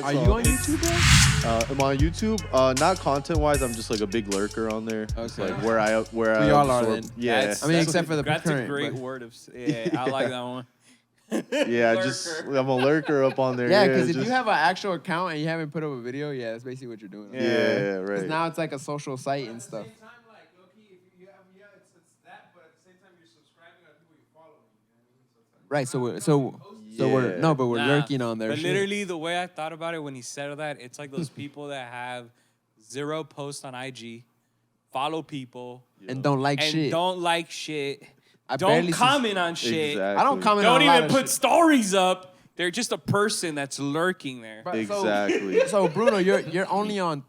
That's Are all. you on YouTube, bro? Am I on YouTube? Not content-wise. I'm just like a big lurker on there. It's Okay. like where I We all are absorb- then. Yeah. I mean, except for the That's current, a great but- word of. Yeah, I like that one. Yeah, Lurker. I'm a lurker up on there. Yeah, because if just- you have an actual account and you haven't put up a video, yeah, that's basically what you're doing. Yeah, right. Because now it's like a social site and stuff. Same time, like low-key, if you have, it's that, but at the same time, you're subscribing on people you're following. You know what I mean? So it's like, Right, so we're Yeah. we're Nah, lurking on there. But literally, the way I thought about it when he said that, it's like those people that have 0 posts on IG, follow people, and don't like and shit. don't like shit, I don't barely comment on shit, Exactly. I don't comment don't on a lot even of put shit. stories up. They're just a person that's lurking there. But Exactly. So Bruno, you're only on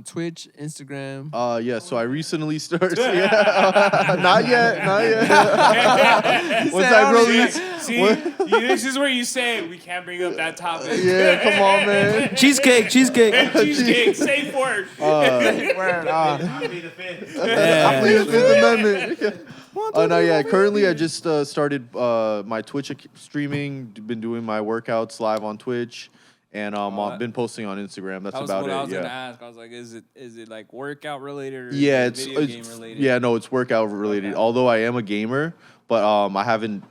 Twitch, Instagram. Yeah, so I recently started. Yeah. Not yet. What's that, bro? See, this is where you say we can't bring up that topic. Yeah, come on, man. Cheesecake. Cheesecake, safe word. I'll be the fifth. I plead the Fifth Amendment. Oh, no, yeah. Currently, I just started my Twitch streaming. Been doing my workouts live on Twitch. And I've been posting on Instagram. That's That was about what it. I was Yeah. gonna ask. I was like, is it like workout related or Yeah, is it video game related? yeah, no, it's workout related. Okay. Although I am a gamer, but I haven't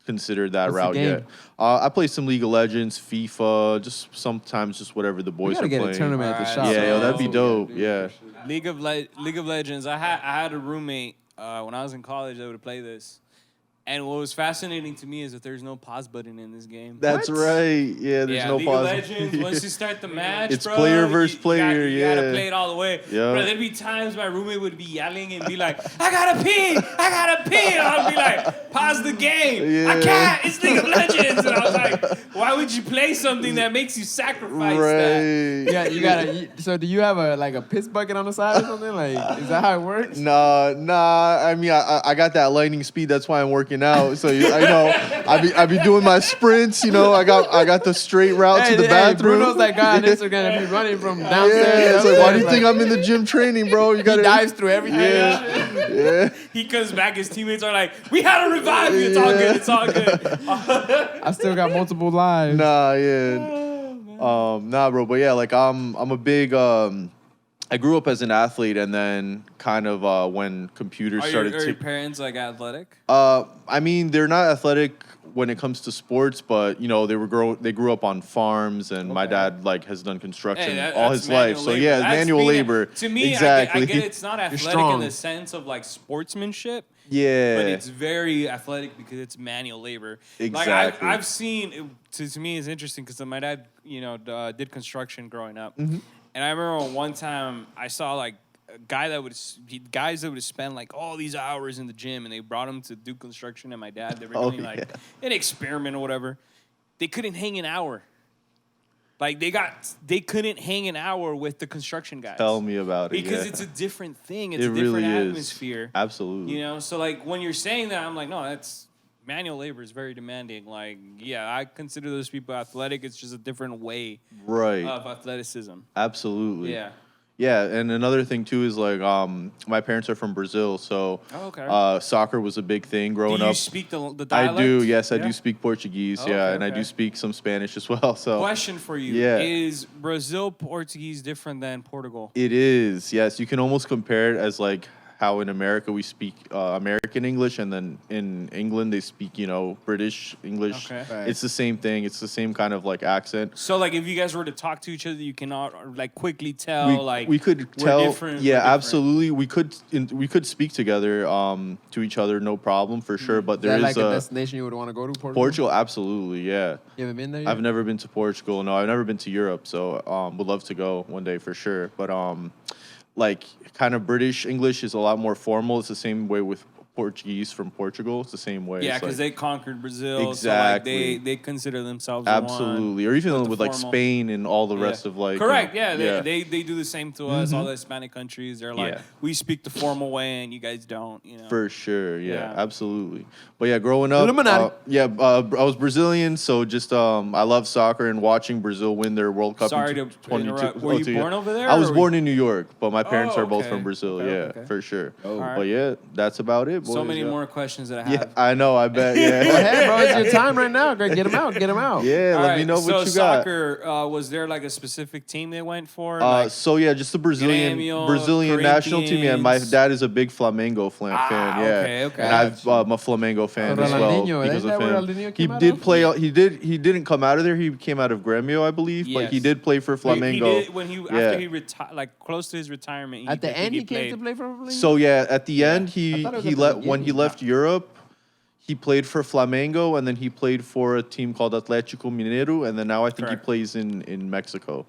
considered that What's the route game? yet. I play some League of Legends, FIFA, just sometimes just whatever the We boys gotta are get playing. a tournament at the Alright, shop. Yeah, yo, so- that'd be dope. Yeah. League of Legends. I had a roommate when I was in college that would play this, and what was fascinating to me is that there's no pause button in this game. That's right. Yeah, there's no League pause. of Legends. Once you start the match, It's bro, player versus you player, You gotta yeah. play it all the way. Yeah. Bro, there'd be times my roommate would be yelling and be like, "I gotta pee, I gotta pee," and I'd be like, "Pause the game. I Yeah. can't. It's League of Legends." And I was like, "Why would you play something that makes you sacrifice that?" Right. Yeah, you gotta. So do you have a piss bucket on the side or something? Like, is that how it works? Nah. I mean, I got that lightning speed. That's why I'm working out. So I know I be doing my sprints. You know, I got the straight route to the bathroom. Bruno's that guy on Instagram that be running from downstairs. Yeah, to it's like, why do you upstairs, think I'm in the gym training, bro? You he gotta dives through everything? Yeah. He comes back, his teammates are like, "We had to revive you. It's all good. It's all good." I still got multiple lives. Nah, yeah. Nah, bro. But yeah, like I'm a big. I grew up as an athlete, and then kind of when computers Are started your to. parents like athletic? I mean, they're not athletic when it comes to sports, but you know, they grew up on farms, and my Okay. dad like has done construction Hey, all that's his life. manual So labor. yeah, That's manual being labor. To me, exactly. I get it's not athletic in strong. the sense of like sportsmanship, Yeah. but it's very athletic because it's manual labor. Exactly. Like I've seen. To me, it's interesting because my dad, did construction growing up, Mm-hmm. and I remember one time I saw like a guy guys that would spend like all these hours in the gym, and they brought him to do construction, and my dad they were Oh, doing like yeah. an experiment or whatever. They couldn't hang an hour. Like they couldn't hang an hour with the construction guys. Tell me about it. Because yeah. it's a different thing. It's It a different really is. atmosphere. Absolutely. You know, so like when you're saying that, I'm like, no, that's manual labor is very demanding. Like, yeah, I consider those people athletic. It's just a different way Right. of athleticism. Absolutely. Yeah. Yeah, and another thing too is like my parents are from Brazil, so Oh, okay. soccer was a big thing growing Do you up. speak the I dialect? do, yes, I Yeah? do speak Portuguese, Oh, yeah, okay, and I okay. do speak some Spanish as well. So Question for you. Yeah. Is Brazil Portuguese different than Portugal? it is, yes. You can almost compare it as like how in America we speak American English, and then in England they speak, British English. Okay. Right. It's the same thing. It's the same kind of like accent. So like if you guys were to talk to each other, you cannot like quickly tell we could we're tell. different, we're Yeah, different. absolutely. We could speak together to each other, no problem for sure. But Is there that is like a a destination you would want to go to? Portugal, absolutely, yeah. You haven't been there yet? I've never been to Portugal. No, I've never been to Europe. So would love to go one day for sure. But like kind of British English is a lot more formal. It's the same way with Portuguese from Portugal. It's the same way. Yeah, It's because like- they conquered Brazil. Exactly. So like they consider themselves absolutely, or even with the with like formal- Spain and all the rest of like correct. you know, Yeah, they do the same to us. All the Hispanic countries, they're like, Yeah. we speak the formal way and you guys don't. You know. For sure, yeah, Yeah. absolutely. But yeah, growing up, Illuminati. I was Brazilian, so just I love soccer and watching Brazil win their World Cup. Sorry in to interrupt. Were you born over there, I was or born in New York, but my parents Oh, are both okay. from Brazil. Okay, Yeah, okay. for sure. Oh. But yeah, that's about it, it, boys. So many yeah. more questions that I Yeah, have. I know. I bet. Go Yeah. ahead, bro. It's your time right now. Get him out. Get him out. Yeah. All Let right, me know so what you got. soccer, was there like a specific team they went for? Like, So yeah, just the Brazilian Grêmio, national team. Yeah, my Corinthians. dad is a big Flamengo fan. Yeah, okay. and I'm a Flamengo fan So as well Ronaldinho, because isn't that of where him. Ronaldinho He came out did of? play. He didn't come out of there. He came out of Grêmio, I believe, but he Yes. did play for He Flamengo. did when he Yeah. after he retired, like close to his retirement. At the I think end, he came played. to play for Flamengo? So yeah, at the end, I he thought it was he at the let when he beginning. left Europe, he played for Flamengo, and then he played for a team called Atlético Mineiro, and then now I think Correct. he plays in Mexico.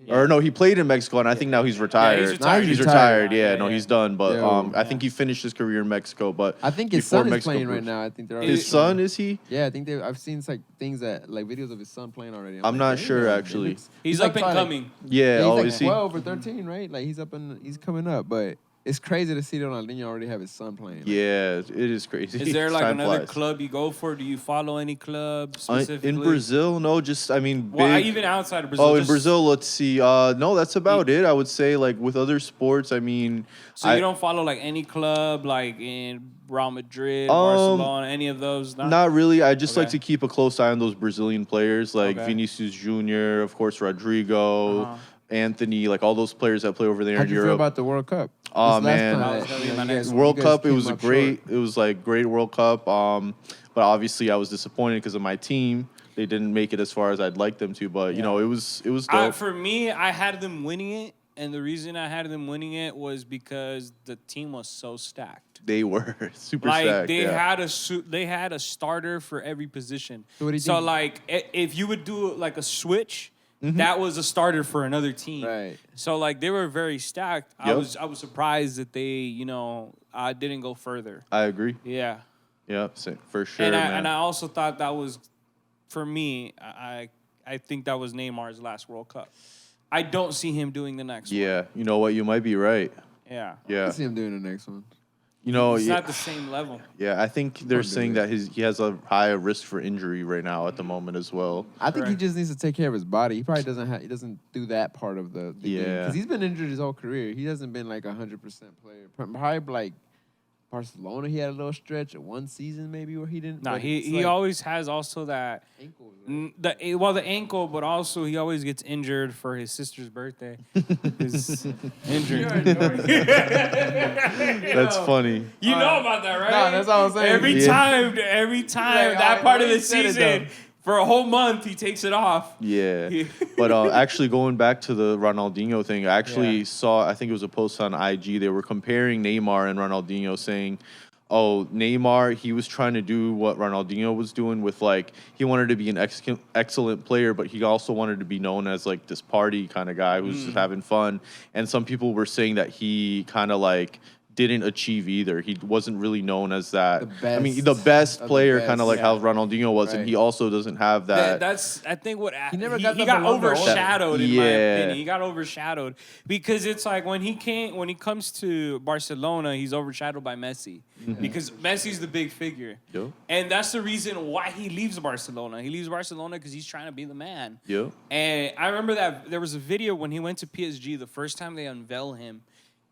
Or no, he played in Mexico, and I think now he's retired. he's retired. He's He's retired. retired. Yeah, Yeah, no, yeah. he's done. But Yo. I think he finished his career in Mexico. But I think his before son is Mexico playing right moved. now. I think they're His son is he? Yeah, I think I've seen like things that like videos of his son playing already. I'm like, not damn, sure, it actually. looks- He's like up and probably, coming. Yeah. he's Oh, like is he? 12 or 13, right? Like he's coming up, but it's crazy to see Ronaldinho already have his son playing. Like, Yeah, it is crazy. Is there like Time another flies. club you go for? Do you follow any club specifically? In Brazil? No, just I mean, Well, big. even outside of Brazil. Oh, in just- Brazil, let's see. No, that's about it. I would say, like with other sports, I mean, So you don't follow like any club, like in Real Madrid, Um, Barcelona, any of those? not really. I just like Okay. to keep a close eye on those Brazilian players, like Okay. Vinicius Junior, of course, Rodrigo, Anthony, like all those players that play over there how'd in you feel Europe. about the World Cup? Oh, This last man. time That that, was gonna be you know, my you next guys- World you guys Cup, it came was up great. short. It was like great World Cup. But obviously I was disappointed because of my team. They didn't make it as far as I'd like them to. But you know, it was dope. For me, I had them winning it, and the reason I had them winning it was because the team was so stacked. They were super Like stacked. they had a starter for every position. So what do you think? like if you would do like a switch, that was a starter for another team. Right. So like they were very stacked. I Yep. was surprised that they didn't go further. I agree. Yeah. Yeah, for sure, and man. I also thought that was, for me, I think that was Neymar's last World Cup. I don't see him doing the next one. Yeah, you know what? You might be right. Yeah. Yeah, I see him doing the next one. you know, It's yeah, not the same level. yeah. I think they're on, saying dude. that he has a higher risk for injury right now at the moment as well. I think he Correct. just needs to take care of his body. He probably doesn't. He doesn't do that part of the game Yeah. because he's been injured his whole career. He hasn't been like 100% player. Probably like Barcelona. He had a little stretch of one season maybe where he didn't. No, but he it's he like always has also that ankles, right? the ankle, but also he always gets injured for his sister's birthday. His injured. That's funny. You know about that, right? No, that's all I'm saying. Every Yeah. time Like, that part of he the said it, season, though. for a whole month, he takes it off. Yeah, but actually going back to the Ronaldinho thing, I actually saw. I think it was a post on IG. They were comparing Neymar and Ronaldinho, saying, "Oh, Neymar, he was trying to do what Ronaldinho was doing with like he wanted to be an excellent player, but he also wanted to be known as like this party kind of guy who's just having fun." And some people were saying that he kind of like didn't achieve either. He wasn't really known as that. I mean, the best of the player, best, kind of like yeah. how Ronaldinho was, and Right. he also doesn't have that. That's I think what He never he got the got Ballon d'Or. overshadowed in my Yeah. opinion. He got overshadowed because it's like when he comes to Barcelona, he's overshadowed by Messi because Messi's the big figure, Yo. and that's the reason why he leaves Barcelona. He leaves Barcelona because he's trying to be the man. Yo. And I remember that there was a video when he went to PSG the first time they unveil him,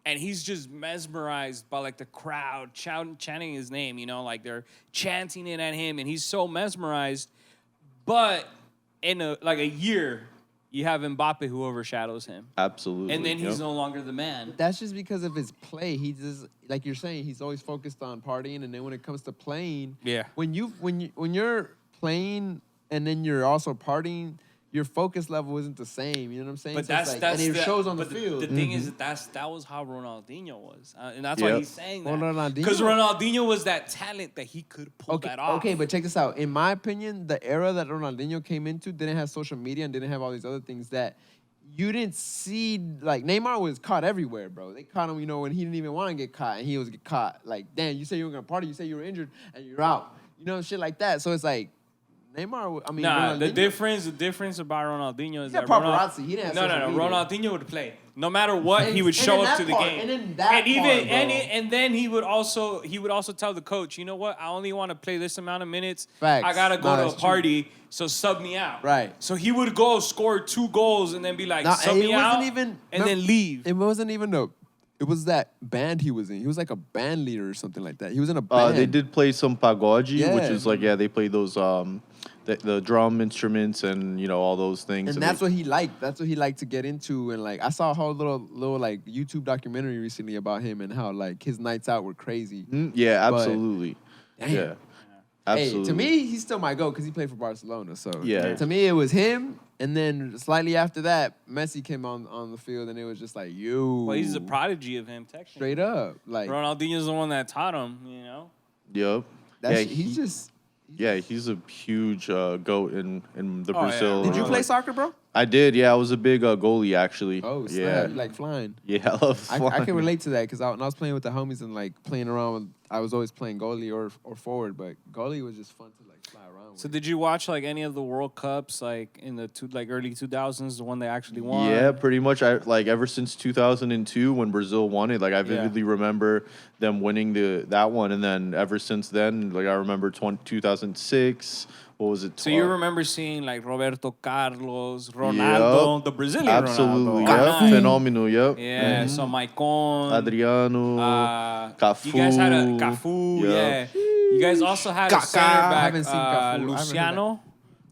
and he's just mesmerized by like the crowd chanting his name, like they're chanting it at him, and he's so mesmerized. But in a year, you have Mbappe who overshadows him, Absolutely. and then he's Yep. no longer the man. That's just because of his play. He just like you're saying, he's always focused on partying, and then when it comes to playing, Yeah. when you're playing and then you're also partying, your focus level isn't the same. You know what I'm saying? But So it's that's like, and it the, shows on the but field. The thing is that was how Ronaldinho was, and that's why Yep. he's saying Well, that Ronaldinho- because Ronaldinho was that talent that he could pull Okay, that off. okay, but check this out. In my opinion, the era that Ronaldinho came into didn't have social media and didn't have all these other things that you didn't see. Like Neymar was caught everywhere, bro. They caught him, when he didn't even want to get caught, and he was get caught. Like, damn, you say you were gonna party, you say you were injured, and you're out. Shit like that. So it's like Neymar. I mean, Nah, the Ronaldinho- difference about Ronaldinho is He had that paparazzi. He didn't have no, social media. Ronaldinho would play. No matter what, And- he would and show in up that to the part- game. and in that part, bro. and then he would also tell the coach, you know what? I only want to play this amount of minutes. Facts. I gotta go Nah, to a that's true. party, so sub me out. Right. So he would go score 2 goals and then be like, Nah, sub it me wasn't out, even- and then leave. It wasn't even It was that band he was in. He was like a band leader or something like that. He was in a band. They did play some pagode, Yeah. which is like they played those the drum instruments and all those things. And that's what he liked. That's what he liked to get into. And like I saw a whole little like YouTube documentary recently about him and how like his nights out were crazy. Yeah, absolutely. Damn. Yeah, absolutely. Hey, to me, he still might go because he played for Barcelona. So Yeah. to me, it was him. And then slightly after that, Messi came on the field, and it was just like, you. Well, he's a prodigy of him, technically. Straight up, like Ronaldinho's the one that taught him, Yep. that's, yeah, he's just. Yeah, he's a huge goat in the Oh, yeah. Brazil. Did you play like- soccer, bro? I did. Yeah, I was a big goalie actually. Oh, snap. yeah. You like flying. Yeah, I love I flying. can relate to that because when I was playing with the homies and like playing around with, I was always playing goalie or forward, but goalie was just fun to like fly around with. So did you watch like any of the World Cups like in the early 2000s, the one they actually won? Yeah, pretty much. I like ever since 2002 when Brazil won it. Like I vividly remember them winning that one, and then ever since then, like I remember 2006. What was it? So you remember seeing like Roberto Carlos, Ronaldo, the Brazilian Absolutely, Ronaldo. yep. Phenomenal, yep. Yeah, so Maicon, Adriano, Cafu. You guys had a Cafu, Yep. yeah. You guys also had a Kaká. center I back, haven't seen Cafu. I haven't heard Luciano. Or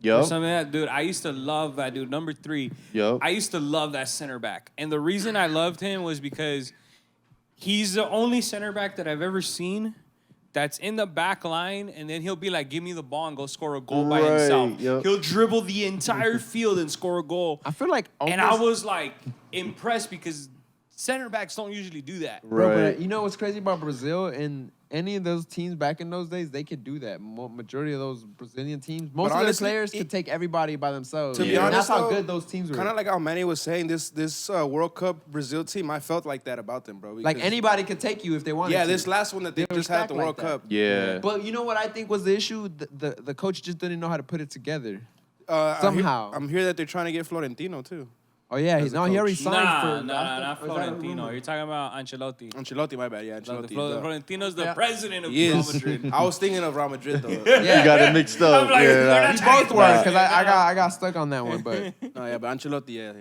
Yep. something like that, dude. I used to love that dude. Number 3. Yep. I used to love that center back, and the reason I loved him was because he's the only center back that I've ever seen that's in the back line, and then he'll be like, "Give me the ball and go score a goal by Right, himself." yep. He'll dribble the entire field and score a goal. I feel like And I was like impressed because center backs don't usually do that. Bro, Right. but you know what's crazy about Brazil and any of those teams back in those days, they could do that. Majority of those Brazilian teams, most of honestly, the players could take everybody by themselves. To be And honest, that's how though, good those teams were. Kind of like how Manny was saying, this World Cup Brazil team, I felt like that about them, bro. Like because- anybody could take you if they wanted Yeah, to. this last one that they They just were had stacked the like World that. Cup. Yeah. But you know what I think was the issue? The coach just didn't know how to put it together. Somehow. Somehow. I'm here that they're trying to get Florentino, too. Oh yeah, As a he already coach. signed for. Nah, not or is that a Florentino. rumor? You're talking about Ancelotti. Ancelotti, my bad. Yeah, Ancelotti. duh. Florentino's the Yeah. president of He Real is. Madrid. I was thinking of Real Madrid, though. Yeah. You got it mixed up. I'm like, yeah, they're nah. not We talking both were about because it. I got stuck on that one, but No, yeah, but Ancelotti, yeah.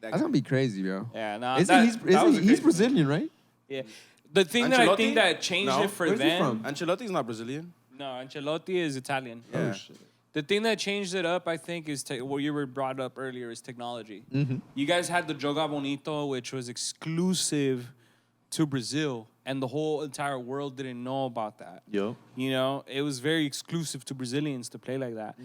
that's gonna be crazy, bro. Yeah, no, He's Brazilian, right? Yeah. The thing that I think Ancelotti? that changed No. it for Where's he them. from? Ancelotti's not Brazilian. No, Ancelotti is Italian. Yeah. The thing that changed it up, I think, is what you were brought up earlier is technology. You guys had the Joga Bonito, which was exclusive to Brazil, and the whole entire world didn't know about that. Yep. You know, it was very exclusive to Brazilians to play like that.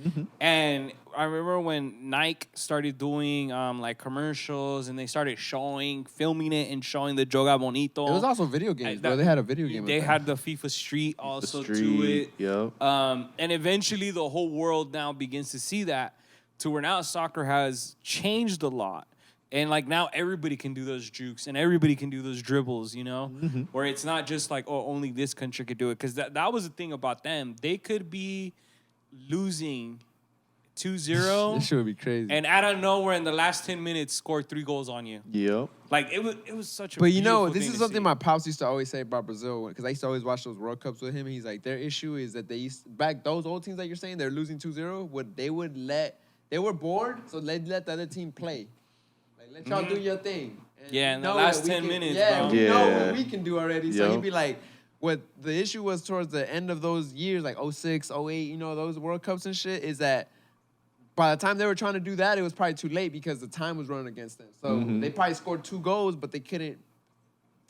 And I remember when Nike started doing like commercials and they started filming it and showing the Joga Bonito. It was also video games, bro. They had a video game. They with had the FIFA Street also The to street. it. Yep. And eventually the whole world now begins to see that to where now soccer has changed a lot. And like now everybody can do those jukes and everybody can do those dribbles, you know? Where it's not just like, oh, only this country could do it. Because that was the thing about them. They could be losing 2-0 This shit would be crazy. and out of nowhere in the last 10 minutes score 3 goals on you. Yep. Like it was such a But you know, beautiful this thing is to something see. my pops used to always say about Brazil because I used to always watch those World Cups with him. He's like, their issue is that those old teams that you're saying they're losing 2-0. They were bored, so they'd let the other team play. Like, let y'all do your thing. And Yeah, we in the know last what we 10 can- minutes, yeah, bro. we know Yeah. what we can do already. So Yup. he'd be like, what the issue was towards the end of those years, like 06, 08, you know, those World Cups and shit, is that by the time they were trying to do that, it was probably too late because the time was running against them. So they probably scored 2 goals, but they couldn't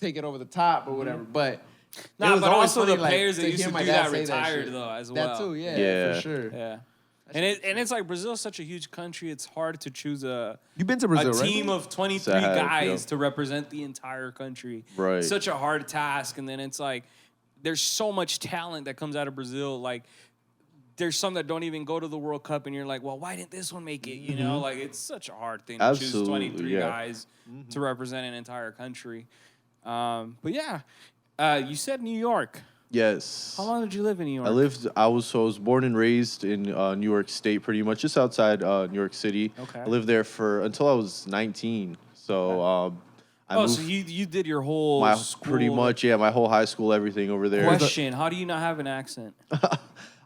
take it over the top or whatever. But it Nah, was but always also funny, the like, players that to used hear to my do dad that say retired shit. though as That well. too, yeah, Yeah. for sure. Yeah. And it's like Brazil's such a huge country. It's hard to choose a You've been to Brazil, right? team of 23 Sad, guys yeah. to represent the entire country. Right. Such a hard task. And then it's like there's so much talent that comes out of Brazil. Like there's some that don't even go to the World Cup, and you're like, well, why didn't this one make it? You know, like it's such a hard thing to choose Absolutely, 23 yeah. guys to represent an entire country. But yeah, you said New York. Yes. How long did you live in New York? I was born and raised in New York State, pretty much just outside New York City. Okay. I lived there until I was 19. So I moved so you did your whole pretty school- much, yeah, my whole high school, everything over there. Question: how do you not have an accent?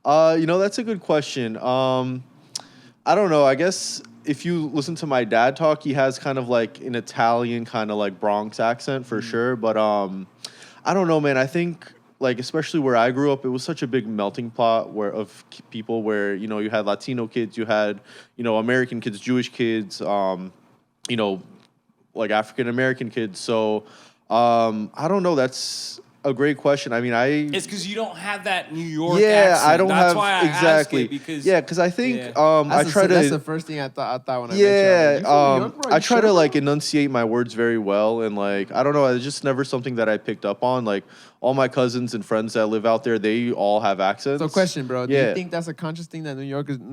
That's a good question. I don't know. I guess if you listen to my dad talk, he has kind of like an Italian kind of like Bronx accent for sure. But I don't know, man. I think like especially where I grew up, it was such a big melting pot of people where you had Latino kids, you had American kids, Jewish kids, like African American kids. So I don't know. That's a great question. I mean, It's because you don't have that New York yeah, accent. I don't That's have why I exactly. ask it because Because I think Yeah. I try to. That's the first thing I thought when I met you. Yeah, You from New York, bro? I You try sure, to bro? like enunciate my words very well, and like I don't know, it's just never something that I picked up on. Like all my cousins and friends that live out there, they all have accents. So, question, bro. Do Yeah. you think that's a conscious thing that New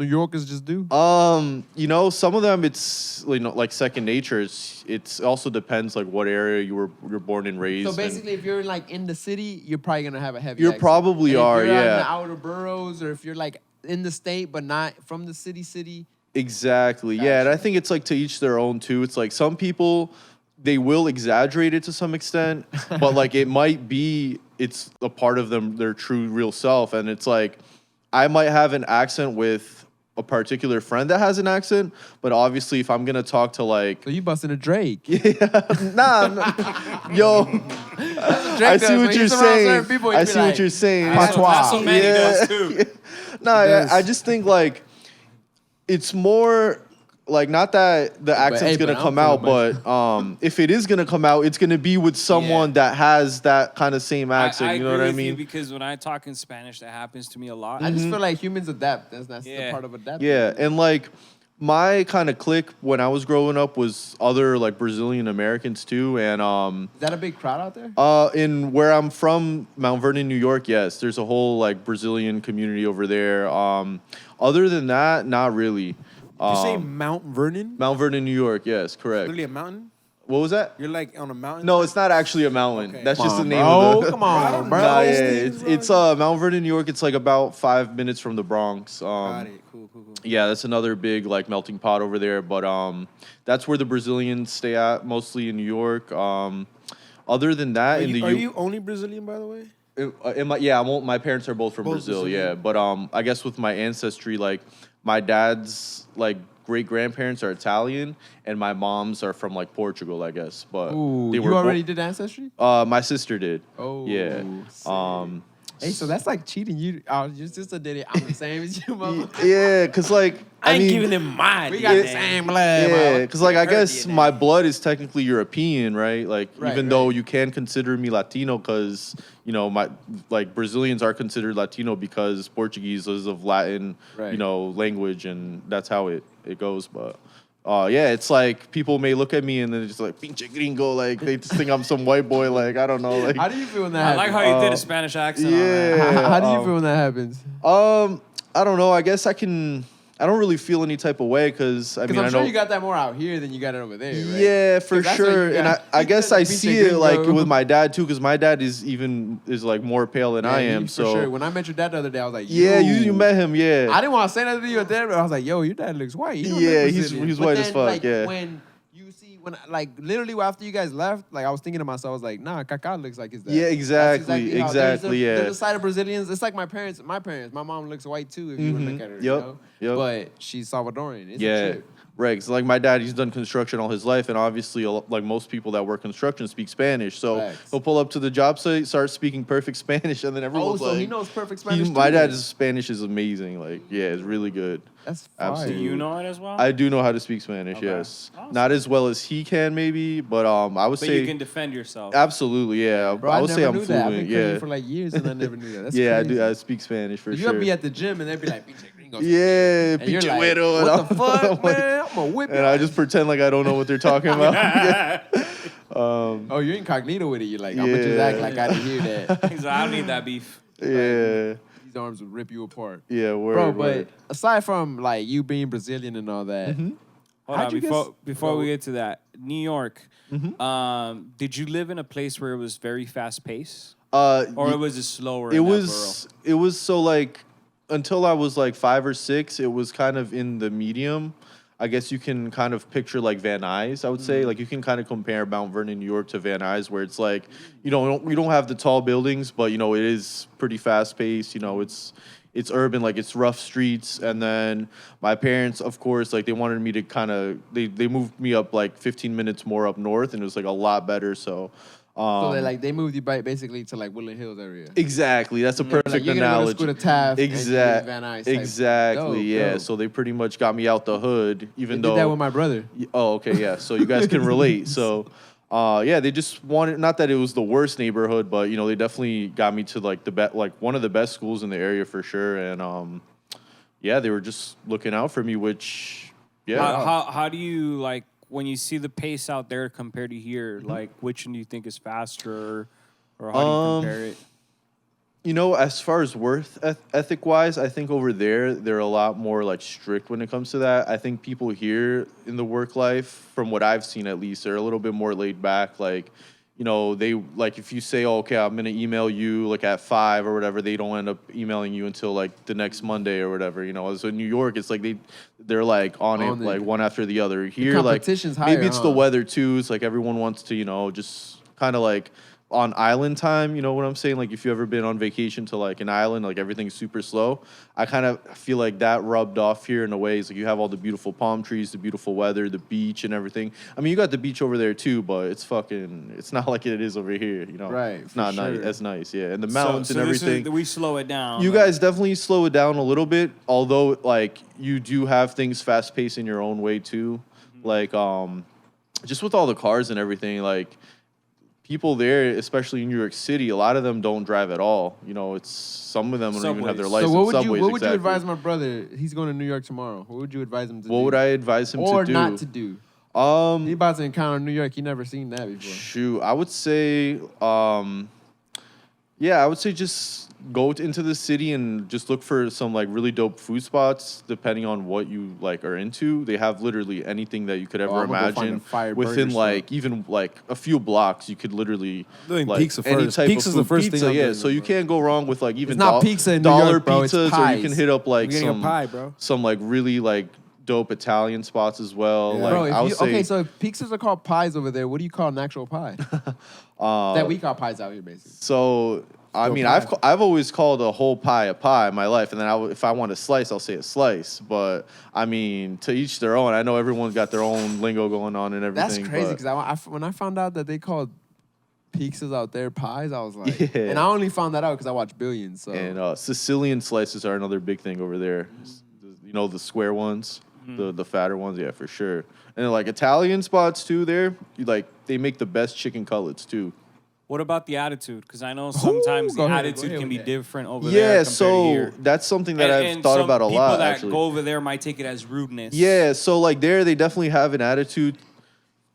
Yorkers just do? Some of them it's like second nature. It's also depends like what area you're born and raised. So basically, if you're like in the city, you're probably gonna have a heavy. You accent. probably And are, If you're in yeah. the outer boroughs, or if you're like in the state but not from the city. Exactly. Yeah, and I think it's like to each their own too. It's like some people they will exaggerate it to some extent, but like it's a part of them, their true real self. And it's like I might have an accent with a particular friend that has an accent, but obviously if I'm gonna talk to like So you busting a Drake? nah, yo, I see what you're saying. I see what you're saying. That's what Manny does too. No, I just think like it's more like not that the accent's gonna I'm come out, feeling but if it is gonna come out, it's gonna be with someone that has that kind of same accent. I You know agree what I with you mean? because when I talk in Spanish, that happens to me a lot. I just feel like humans adapt. That's Yeah. the part of adapting. Yeah, and like my kind of clique when I was growing up was other like Brazilian Americans too, and Is that a big crowd out there? in where I'm from, Mount Vernon, New York, yes, there's a whole like Brazilian community over there. Other than that, not really. You say Mount Vernon? Mount Vernon, New York, yes, correct. Literally a mountain? What was that? You're like on a mountain? No, it's not actually a mountain. Okay. That's just the Come name on, of bro. the. Come on, bro. Nah, yeah, These it's things, Mount Vernon, New York. It's like about 5 minutes from the Bronx. Got it. Cool. Yeah, that's another big like melting pot over there. But that's where the Brazilians stay at, mostly in New York. Other than that, Are you only Brazilian, by the way? My parents are both from Both Brazil. Brazilian? Yeah, but I guess with my ancestry, like my dad's like great grandparents are Italian, and my mom's are from like Portugal, I guess. But Ooh, they you were already did Ancestry? my sister did. Oh, yeah. sick. Hey, so that's like cheating. Your sister did it. I'm the same as you, mama. Yeah, cause like I ain't mean, giving him mine. We got the same blood, yeah, bro. because like I Her guess DNA. my blood is technically European, right? Like Right, even though you can consider me Latino, because my like Brazilians are considered Latino because Portuguese is of Latin, Right. language, and that's how it goes. But yeah, it's like people may look at me and then it's just like pinche gringo, like they just think I'm some white boy, like I don't know, like How do you feel when that I happens? like how you did a Spanish accent. on that. yeah. How do you feel when that happens? I don't know. I guess I don't really feel any type of way because I Because mean I'm I sure know. you got that more out here than you got it over there, right? Yeah, for 'Cause that's what sure. you And got. I guess I Pinche see it like gringo. with my dad too, because my dad is like more pale than I Yeah, am. for So sure. When I met your dad the other day, I was like, yeah, yo. you met him, yeah. I didn't want to say nothing to you at that, but I was like, yo, your dad looks white. He don't Yeah, look he's Brazilian. white as then, fuck, like, yeah. When you see, like literally after you guys left, like I was thinking to myself, I was like, nah, Kaká looks like his dad. Yeah, That's exactly, how- exactly, yeah. There's a side of Brazilians. It's like my parents. My mom looks white too. If you would look at her, Yep, you know? yep. But she's Salvadorian. It's a Yeah. trip. Right, 'cause like my dad, he's done construction all his life, and obviously, like most people that work construction speak Spanish. So Facts. he'll pull up to the job site, start speaking perfect Spanish, and then Oh, everyone's so like, he knows perfect Spanish. my too, dad's then. Spanish is amazing. Like, yeah, it's really good. That's fire. Absolutely. Do you know it as well? I do know how to speak Spanish. Okay. Yes, Awesome. not as well as he can, maybe, but I would but say you can defend yourself. absolutely. Yeah, Bro, I I would never say I'm knew that. I've fluent. been cutting Yeah, for like years and I never knew that. That's yeah, I crazy. do. I speak Spanish for You sure. ever be at the gym and they'd be like, pinche gringos. Yeah, And you're pinche like, güero, and what the I'm fuck, like- man? I'm gonna whip you. And I just pretend like I don't know what they're talking about. Yeah. Oh, you're incognito with it. You're like, I'm gonna just act like I didn't hear that. He's like, I don't need that beef. Yeah, These arms would rip you apart. yeah, word, Bro, word. but aside from like you being Brazilian and all that, Hold How'd on, you before go- we get to that, New York. Did you live in a place where it was very fast paced, or was it slower? It in that was so like until I was like 5 or 6, it was kind of in the medium. I guess you can kind of picture like Van Nuys, I would say. Like you can kind of compare Mount Vernon, New York to Van Nuys, where it's like, we don't have the tall buildings, but it is pretty fast paced. it's urban, like it's rough streets. And then my parents, of course, like they wanted me to kind of they moved me up like 15 minutes more up north, and it was like a lot better. So. So they moved you basically to like Woodland Hills area. Exactly, that's a perfect like you're analogy. Gonna go to school to Taft and Van Nuys type. Exactly, Dope, yeah. dope. So they pretty much got me out the hood, even They though. did that with my brother. Oh, okay, yeah. So you guys can relate. So, yeah, they just wanted, not that it was the worst neighborhood, but you know, they definitely got me to like like one of the best schools in the area for sure. And yeah, they were just looking out for me, which yeah. How do you like when you see the pace out there compared to here? Like, which one do you think is faster, or how do you compare it? You know, as far as ethic wise, I think over there they're a lot more like strict when it comes to that. I think people here in the work life, from what I've seen at least, they're a little bit more laid back. Like, you know, they like if you say, oh, okay, I'm gonna email you like at 5 or whatever, they don't end up emailing you until like the next Monday or whatever. You know, so in New York, it's like they're like on it like one after the other. Here, like competition's maybe higher, it's the weather too. It's like everyone wants to, you know, just kind of like on island time, you know what I'm saying? Like if you ever been on vacation to like an island, like everything's super slow. I kind of feel like that rubbed off here in a way. It's like you have all the beautiful palm trees, the beautiful weather, the beach and everything. I mean, you got the beach over there too, but it's not like it is over here, you know? Right, It's not sure. nice. That's nice, yeah. And the mountains and everything. We slow it down. You guys definitely slow it down a little bit, although like you do have things fast paced in your own way too. Like just with all the cars and everything, like people there, especially in New York City, a lot of them don't drive at all. You know, it's some of them don't even have their license. So what would Subways, what would you exactly. advise my brother? He's going to New York tomorrow. What would you advise him to do? What would I advise him to do? Or not to do? He about to encounter New York. He never seen that before. Shoot, I would say, yeah, I would say just go into the city and just look for some like really dope food spots, depending on what you like are into. They have literally anything that you could ever I'm gonna go find imagine a fire within burger like even like a few blocks. You could literally Doing like pizza any first. type Pizza's of the food. first thing Pizza, I'm yeah. doing, So you bro. can't go wrong with like even It's not pizza in New dollar York, bro. It's pizzas, or you can pies. hit up like You're getting a pie, bro. some like really like dope Italian spots as well. Yeah. Like Bro, I would say, okay, so if pizzas are called pies over there, what do you call an actual pie? That we call pies out here, basically. so. I mean, pie. I've always called a whole pie in my life, and then if I want a slice, I'll say a slice. But I mean, to each their own. I know everyone's got their own lingo going on and everything. That's crazy but- because when I found out that they called pizzas out there pies, I was like, Yeah. and I only found that out because I watched Billions. So And Sicilian slices are another big thing over there. You know, the square ones, the fatter ones, yeah, for sure. And like Italian spots too. There, they make the best chicken cutlets too. What about the attitude? Because I know sometimes go the ahead, attitude go can be ahead. different over there. Yeah, compared to so here. that's something that I've And thought some about a lot. People that Actually, go over there might take it as rudeness. yeah, so like they definitely have an attitude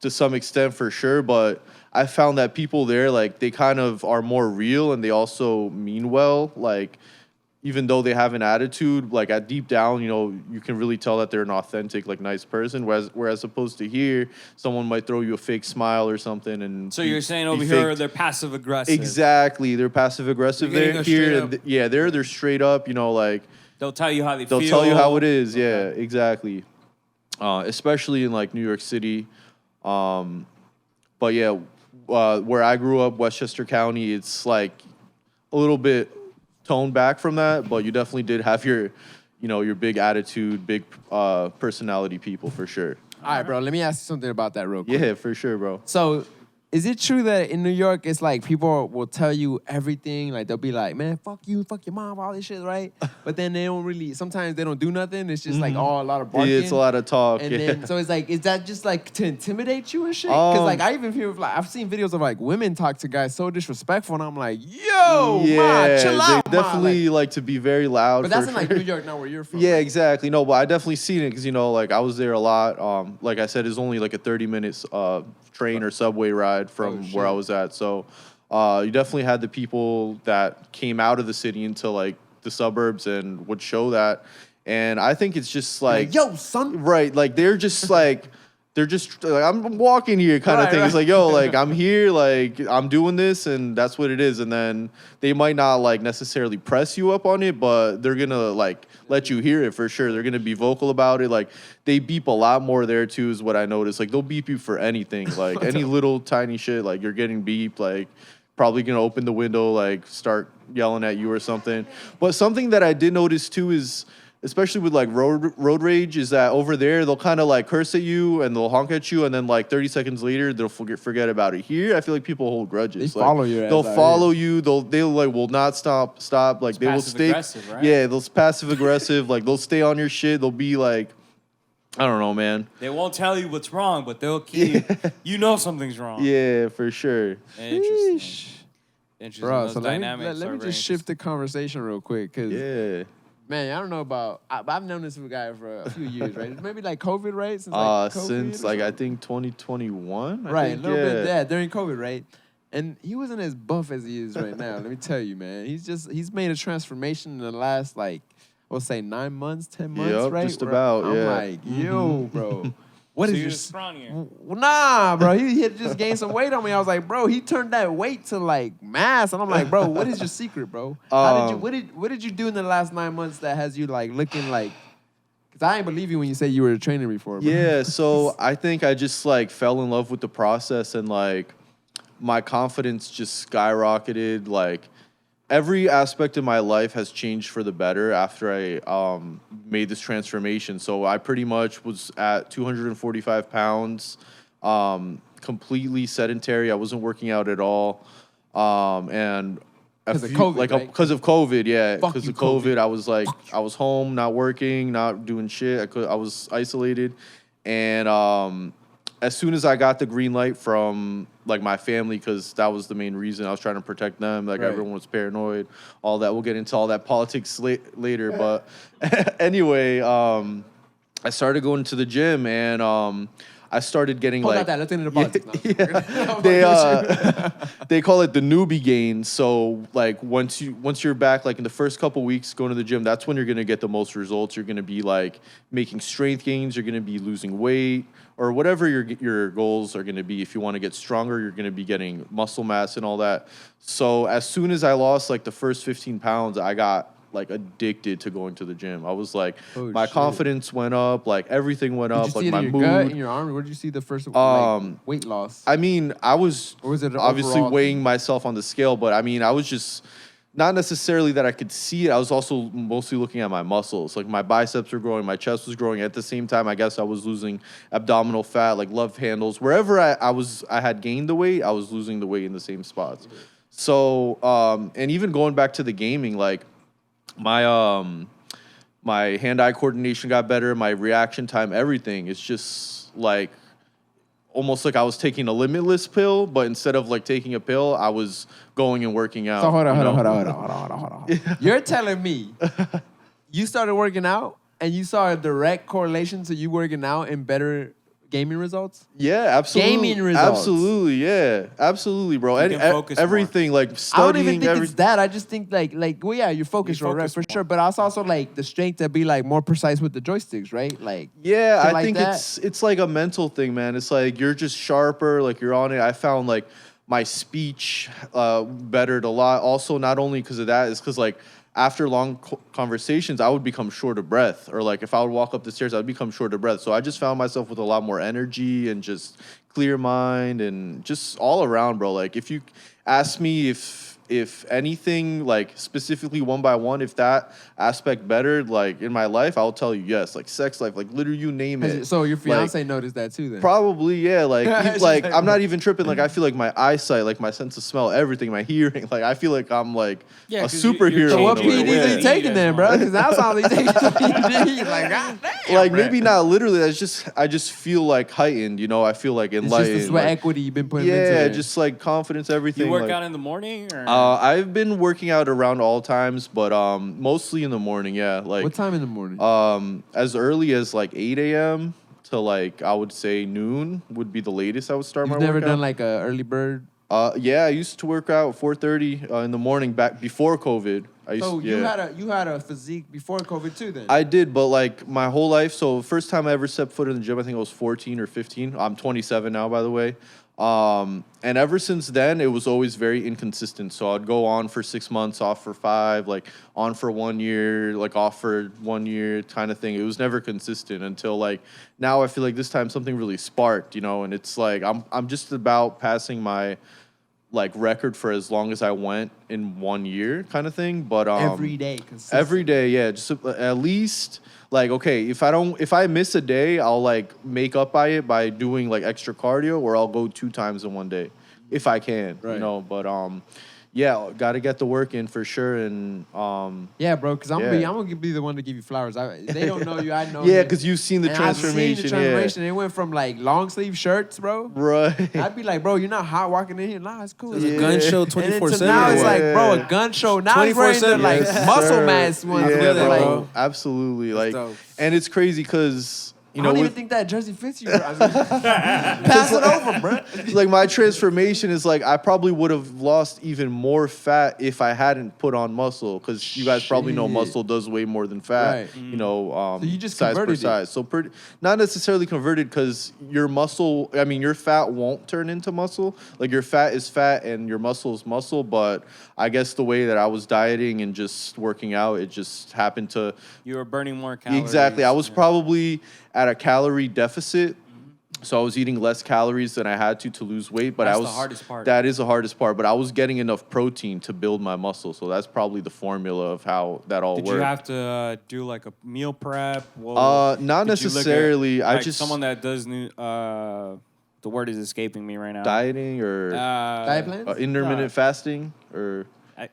to some extent for sure, but I found that people there, like they kind of are more real and they also mean well. Like even though they have an attitude, like at deep down, you know, you can really tell that they're an authentic, like nice person. Whereas opposed to here, someone might throw you a fake smile or something. And So you're saying over here they're passive aggressive. Exactly, they're passive aggressive. You're They're getting a here, straight and yeah, they're straight up. You know, like They'll tell you how they feel. they'll tell you how it is. Yeah, exactly. Especially in like New York City. But yeah, where I grew up, Westchester County, it's like a little bit toned back from that, but you definitely did have your big attitude, big personality people for sure. all right, bro. Let me ask you something about that real quick. Yeah, for sure, bro. So, is it true that in New York, it's like people will tell you everything? Like, they'll be like, man, fuck you, fuck your mom, all this shit, right? But then they don't really, sometimes they don't do nothing. It's just like all a lot of barking. Yeah, it's a lot of talk. And yeah. then, so it's like, is that just like to intimidate you and shit? Because like, I even hear, like, I've seen videos of like women talk to guys so disrespectful, and I'm like, yo, ma, chill out, they definitely ma. like to be very loud. But that's for in like sure. New York, not where you're from. Yeah, right? exactly. No, but I definitely seen it because like I was there a lot. Like I said, it's only like a 30 minutes train or subway ride from where I was at. So you definitely had the people that came out of the city into like the suburbs and would show that. And I think it's just like, yo, son. right? Like they're just like. They're just like, I'm walking here kind of Right, thing. right. It's like, yo, like I'm here, like I'm doing this, and that's what it is. And then they might not like necessarily press you up on it, but they're gonna like let you hear it for sure. They're gonna be vocal about it. Like they beep a lot more there too, is what I noticed. Like they'll beep you for anything, like any little tiny shit. Like you're getting beeped, like probably gonna open the window, like start yelling at you or something. But something that I did notice too is, especially with like road rage, is that over there they'll kind of like curse at you and they'll honk at you, and then like 30 seconds later they'll forget about it. Here, I feel like people hold grudges. They Like, follow your ass They'll out follow you. They'll like will not stop. Like they will stay. passive-aggressive, right? Yeah, they'll passive aggressive. Like they'll stay on your shit. They'll be like, I don't know, man. They won't tell you what's wrong, but they'll keep. You know something's wrong. Yeah, for sure. Interesting. Interesting. Bro, Those so dynamics let are me very just shift the conversation real quick, because Yeah. man, I don't know about. I've known this guy for a few years, right? Maybe like COVID, right? Since like COVID Since or like I something? think 2021. Right, think, a little bit. Yeah, during COVID, right? And he wasn't as buff as he is right now. Let me tell you, man. He's made a transformation in the last like, we'll say 9 months, 10 months, Yep, right? just about, I'm yeah. like, yo, bro. What So is you're your scrawnier. Nah, bro. He had just gained some weight on me. I was like, bro, he turned that weight to like mass, and I'm like, bro, what is your secret, bro? What did you do in the last 9 months that has you like looking like? Because I ain't believe you when you say you were a trainer before, bro. Yeah, so I think I just like fell in love with the process, and like my confidence just skyrocketed. Like every aspect of my life has changed for the better after I made this transformation. So I pretty much was at 245 pounds, completely sedentary. I wasn't working out at all. And Because of COVID, right? because of COVID, yeah. Fuck Because you, of COVID, COVID. I was like, I was home, not working, not doing shit. I was isolated, and as soon as I got the green light from like my family, because that was the main reason I was trying to protect them. Like Right. everyone was paranoid, all that. We'll get into all that politics later, but anyway, I started going to the gym, and I started getting Hold like out that. Let's get into politics now. they call it the newbie gains. So like once you're back, like in the first couple weeks going to the gym, that's when you're gonna get the most results. You're gonna be like making strength gains. You're gonna be losing weight or whatever your goals are gonna be. If you want to get stronger, you're gonna be getting muscle mass and all that. So as soon as I lost like the first 15 pounds, I got like addicted to going to the gym. I was like, Oh, my shit. confidence went up, like everything went Did you up, see like it my in your mood. gut, in your arm? Where did you see the first like, weight loss? I mean, I was Or was it an obviously overall weighing thing? myself on the scale, but I mean, I was just not necessarily that I could see it. I was also mostly looking at my muscles. Like my biceps were growing, my chest was growing. At the same time, I guess I was losing abdominal fat, like love handles. Wherever I had gained the weight, I was losing the weight in the same spots. So, and even going back to the gaming, like my hand-eye coordination got better, my reaction time, everything. It's just like almost like I was taking a limitless pill, but instead of like taking a pill, I was going and working out. So hold on, you know? hold on. You're telling me you started working out and you saw a direct correlation to you working out and better gaming results? Yeah, absolutely. Gaming results. Absolutely, yeah. Absolutely, bro. You can focus more. Everything, like I don't studying, even think everything. it's that. I just think like well, yeah, you're focused, You right, focus for more. sure. But it's also like the strength to be like more precise with the joysticks, right? Like Yeah, shit I like think that. it's like a mental thing, man. It's like you're just sharper, like you're on it. I found like my speech bettered a lot. Also, not only because of that, is because like after long conversations, I would become short of breath, or like if I would walk up the stairs, I'd become short of breath. So I just found myself with a lot more energy and just clear mind and just all around, bro. Like if you ask me if anything, like specifically one by one, if that aspect bettered, like in my life, I'll tell you yes. Like sex life, like literally you name it. So your Like, fiance noticed that too, then? probably, yeah. Like, She's like like, I'm not even tripping. Like, I feel like my eyesight, like my sense of smell, everything, my hearing. Like, I feel like I'm like Yeah, a 'cause you're superhero. So what in a way. PEDs are you Yeah. taking then, bro? Because that sounds like you taking PEDs. Like, God damn, Like bro. maybe not literally. That's just I just feel like heightened. You know, I feel like It's enlightened. just the sweat like, equity you've been putting into yeah, it. just like confidence, everything. You work like, out in the morning or I've been working out around all times, but mostly in the morning. Yeah, like What time in the morning? as early as like 8 a.m. to like I would say noon would be the latest I would start You've my never workout. done like a early bird? Yeah, I used to work out 4:30 in the morning back before COVID. I used So yeah. you had a physique before COVID too, then? I did, but like my whole life. So first time I ever stepped foot in the gym, I think I was 14 or 15. I'm 27 now, by the way. And ever since then, it was always very inconsistent. So I'd go on for 6 months, off for 5, like on for 1 year, like off for 1 year kind of thing. It was never consistent until like now I feel like this time something really sparked, you know, and it's like I'm just about passing my like record for as long as I went in 1 year, kind of thing. But Every day, consistent. every day, yeah, just at least like okay, if I miss a day, I'll like make up by it by doing like extra cardio, or I'll go 2 times in one day if I can, you Right. know. But yeah, got to get the work in for sure. And Yeah, bro, because I'm Yeah. gonna be the one to give you flowers. They don't know you, I know yeah, you. because you've seen the And transformation. I've seen the transformation. It went from like long sleeve shirts, bro. Yeah, right. I'd be like, bro, you're not hot walking in here. Nah, it's cool. It's a Yeah. gun show And then 24/7. to now it's like, bro, Yeah. a gun show. Now he's wearing the 24/7. like Yes, muscle sir. mass ones. Yeah, where they're bro. like, Absolutely. That's Like, dope. and it's crazy because you I know don't even with, think that jersey fits you, bro. I mean, pass it over, bro. like my transformation is like I probably would have lost even more fat if I hadn't put on muscle, because you guys probably know Shit. muscle does way more than fat. Right. You know, So you just size per converted it. size. So not necessarily converted, because your muscle. I mean, your fat won't turn into muscle. Like your fat is fat and your muscle is muscle. But I guess the way that I was dieting and just working out, it just happened to. You were burning more calories. Exactly. I was Yeah. probably at a calorie deficit. So I was eating less calories than I had to lose weight, but That's I the was hardest part. That is the hardest part, but I was getting enough protein to build my muscle. So that's probably the formula of how that all Did worked. you have to do like a meal prep? Whoa. Not Did you look at, necessarily. I like, just someone that does new. The word is escaping me right now. dieting or Diet plans? intermittent fasting or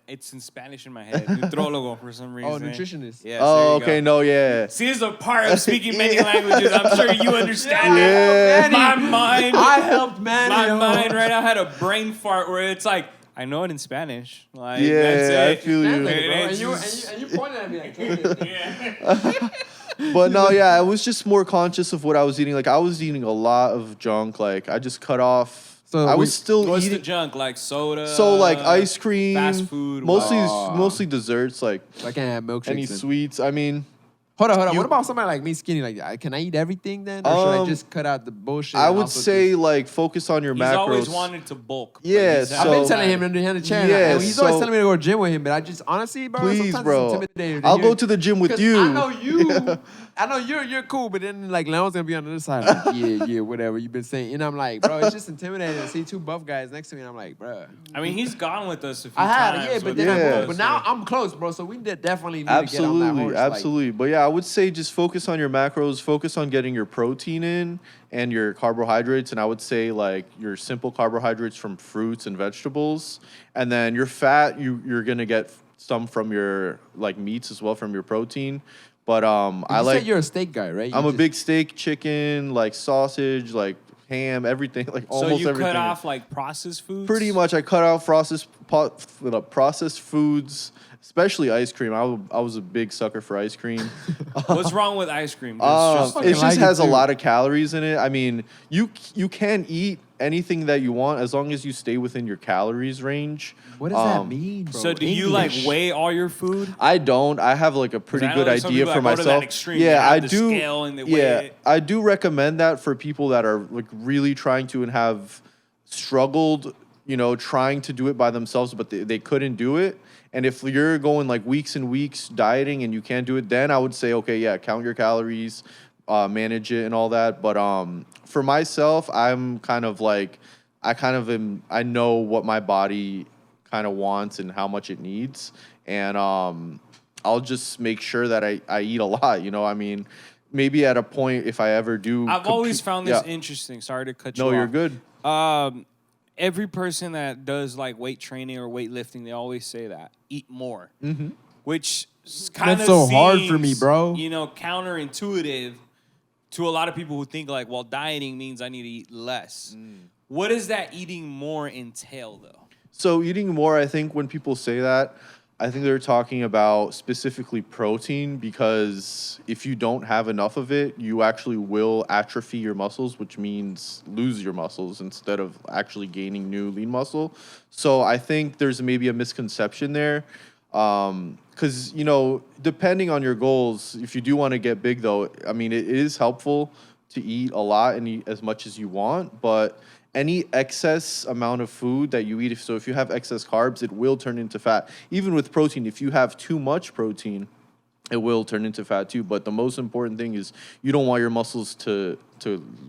It's in Spanish in my head. Nutrologo for some reason. Oh, nutritionist. Yes, oh, there you okay, go. no, yeah. See, this is a part of speaking many languages. I'm sure you understand Yeah. it. My mind, I helped Manny. my yo. mind right now had a brain fart where it's like, I know it in Spanish. Like, Yeah, that's it. I feel you. Translate it, bro. It's And you, just- and you pointed at me like, "Translate it." But no, yeah, I was just more conscious of what I was eating. Like I was eating a lot of junk. Like I just cut off. So I we- was still What's the eating. junk? Like soda? So like ice cream, fast food, mostly desserts, like I can't have milkshakes. any then. sweets. I mean, Hold on. You- What about somebody like me, skinny? Like, can I eat everything then, or should I just cut out the bullshit? I and would also say just- like focus on your He's macros. always wanted to bulk. but Yeah, he's so- I've been had- telling him to hand the chair. Yeah, and he's always so- telling me to go to the gym with him, but I just honestly, bro, Please, sometimes bro. it's intimidating to I'll hear- go to the gym with 'Cause you. I know you. I know you're cool, but then like Leon's gonna be on the other side. Like, yeah, whatever you've been saying. And I'm like, bro, it's just intimidating to see 2 buff guys next to me. And I'm like, bro, I mean, he's gone with us a few I had, times. yeah, but with then us, Yeah. but now I'm close, bro. So we definitely need to get on that Absolutely, horse. absolutely. But yeah, I would say just focus on your macros, focus on getting your protein in and your carbohydrates. And I would say like your simple carbohydrates from fruits and vegetables. And then your fat, you're gonna get some from your like meats as well, from your protein. But I You like said you're a steak guy, right? I'm You a just- big steak, chicken, like sausage, like ham, everything, like So almost you everything. cut off like processed foods? Pretty much, I cut out processed foods, especially ice cream. I was a big sucker for ice cream. What's wrong with ice cream? It's fucking It just like it has a too. lot of calories in it. I mean, you can eat anything that you want as long as you stay within your calories range. What does that mean, bro? So do you like English. weigh all your food? I don't. I have like a pretty I know good there's some idea people for that go to that myself. extreme. They Yeah, have I the do. scale and they weigh Yeah, it. I do recommend that for people that are like really trying to and have struggled, trying to do it by themselves, but they couldn't do it. And if you're going like weeks and weeks dieting and you can't do it, then I would say, okay, yeah, count your calories, manage it and all that. But for myself, I'm kind of like, I know what my body kind of wants and how much it needs. And I'll just make sure that I eat a lot, I mean, maybe at a point if I ever do. I've always found this Yeah. interesting. Sorry to cut you No, off. you're good. Every person that does like weight training or weightlifting, they always say that eat more, which kind of That's so hard for me, bro. Counterintuitive to a lot of people who think like, well, dieting means I need to eat less. What does that eating more entail, though? So eating more, I think when people say that, I think they're talking about specifically protein, because if you don't have enough of it, you actually will atrophy your muscles, which means lose your muscles instead of actually gaining new lean muscle. So I think there's maybe a misconception there. Because, depending on your goals, if you do want to get big, though, I mean, it is helpful to eat a lot and eat as much as you want, but any excess amount of food that you eat, if you have excess carbs, it will turn into fat. Even with protein, if you have too much protein, it will turn into fat too. But the most important thing is you don't want your muscles to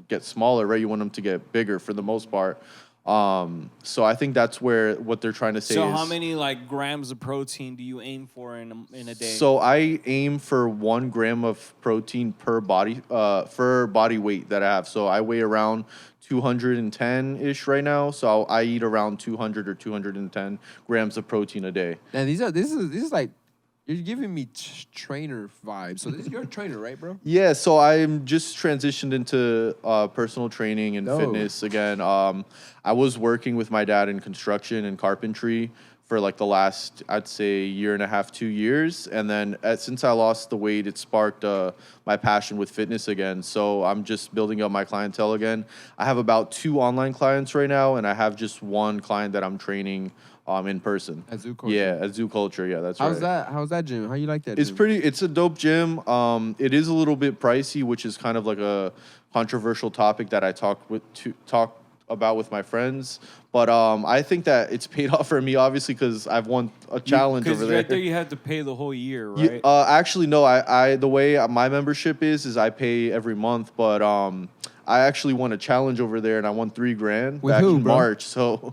get smaller, right? You want them to get bigger for the most part. So I think that's where what they're trying to say So is. how many like grams of protein do you aim for in a day? So I aim for 1 gram of protein per body weight that I have. So I weigh around 210-ish right now. So I eat around 200 or 210 grams of protein a day. And this is like you're giving me trainer vibes. So you're a trainer, right, bro? Yeah, so I'm just transitioned into personal training and Dope. fitness again. I was working with my dad in construction and carpentry for like the last, I'd say, year and a half, 2 years. And then since I lost the weight, it sparked my passion with fitness again. So I'm just building up my clientele again. I have about 2 online clients right now, and I have just 1 client that I'm training in person. At Zoo Culture. Yeah, at Zoo Culture. Yeah, that's How's right. How's that gym? How you like that? It's gym? it's a dope gym. It is a little bit pricey, which is kind of like a controversial topic that I talk about with my friends. But I think that it's paid off for me, obviously, because I've won a challenge over there. Right there you have to pay the whole year, right? Actually, no. I the way my membership is I pay every month, but I actually won a challenge over there, and I won $3,000 With back who, in bro? March. So.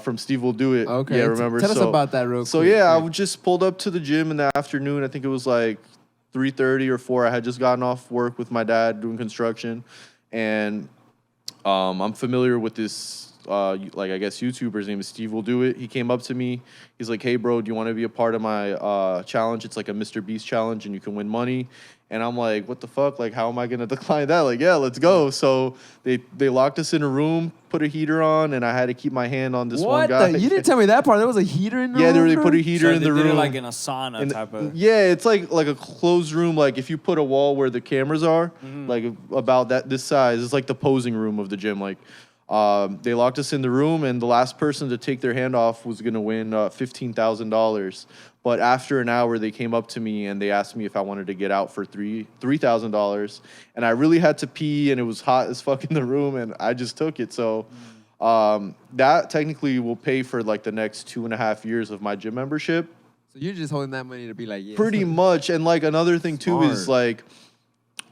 From Steve Will Do It. Okay, Yeah, remember? tell us about that real So quick. yeah, I just pulled up to the gym in the afternoon. I think it was like 3:30 or 4. I had just gotten off work with my dad doing construction, and I'm familiar with this like I guess YouTuber. His name is Steve Will Do It. He came up to me. He's like, "Hey, bro, do you want to be a part of my challenge? It's like a Mr. Beast challenge, and you can win money." And I'm like, "What the fuck? Like, how am I gonna decline that?" Like, yeah, let's go. So they locked us in a room, put a heater on, and I had to keep my hand on this one What guy. You didn't tell me that part. There was a heater in the Yeah, room. they bro? put a heater So in they the did room. it like in a sauna And type of. yeah, it's like a closed room. Like if you put a wall where the cameras are, Mm-hmm. like about this size, it's like the posing room of the gym. Like they locked us in the room, and the last person to take their hand off was gonna win $15,000. But after an hour, they came up to me and they asked me if I wanted to get out for $3,000, and I really had to pee, and it was hot as fuck in the room, and I just took it. So. That technically will pay for like the next 2.5 years of my gym membership. So you're just holding that money to be like, yeah. Pretty much. And like another thing too is Smart. like,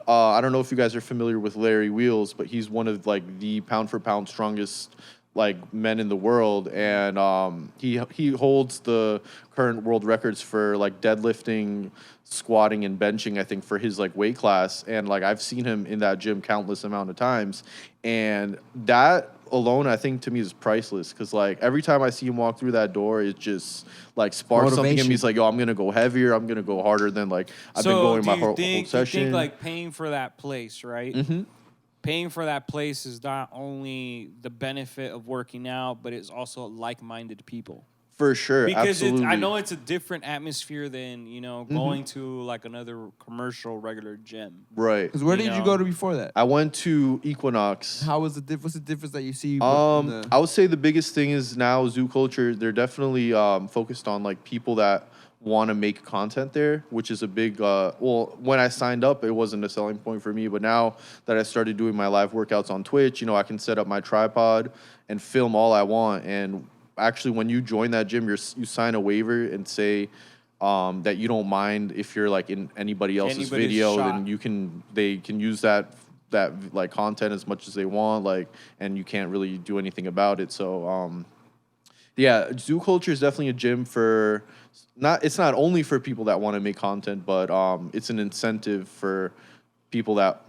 I don't know if you guys are familiar with Larry Wheels, but he's one of like the pound for pound strongest like men in the world, and he holds the current world records for like deadlifting, squatting, and benching, I think, for his like weight class. And like I've seen him in that gym countless amount of times, and that alone I think to me is priceless, because like every time I see him walk through that door, it just like sparks something in Motivation. me. He's like, yo, I'm gonna go heavier, I'm gonna go harder than like I've been So going do my you whole think, session. You think like paying for that place, right? Mhm. Paying for that place is not only the benefit of working out, but it's also like-minded people. For sure, Because absolutely. I know it's a different atmosphere than going to like another commercial regular gym. Right. Because where You did you know. go to before that? I went to Equinox. How was the what's the difference that you see? I would say the biggest thing is now Zoo Culture. They're definitely focused on like people that want to make content there, which is a big. Well, when I signed up, it wasn't a selling point for me, but now that I started doing my live workouts on Twitch, I can set up my tripod and film all I want. And actually, when you join that gym, you sign a waiver and say that you don't mind if you're like in anybody else's Anybody's video, shot. then they can use that like content as much as they want, like, and you can't really do anything about it. So yeah, Zoo Culture is definitely a gym for it's not only for people that want to make content, but it's an incentive for people that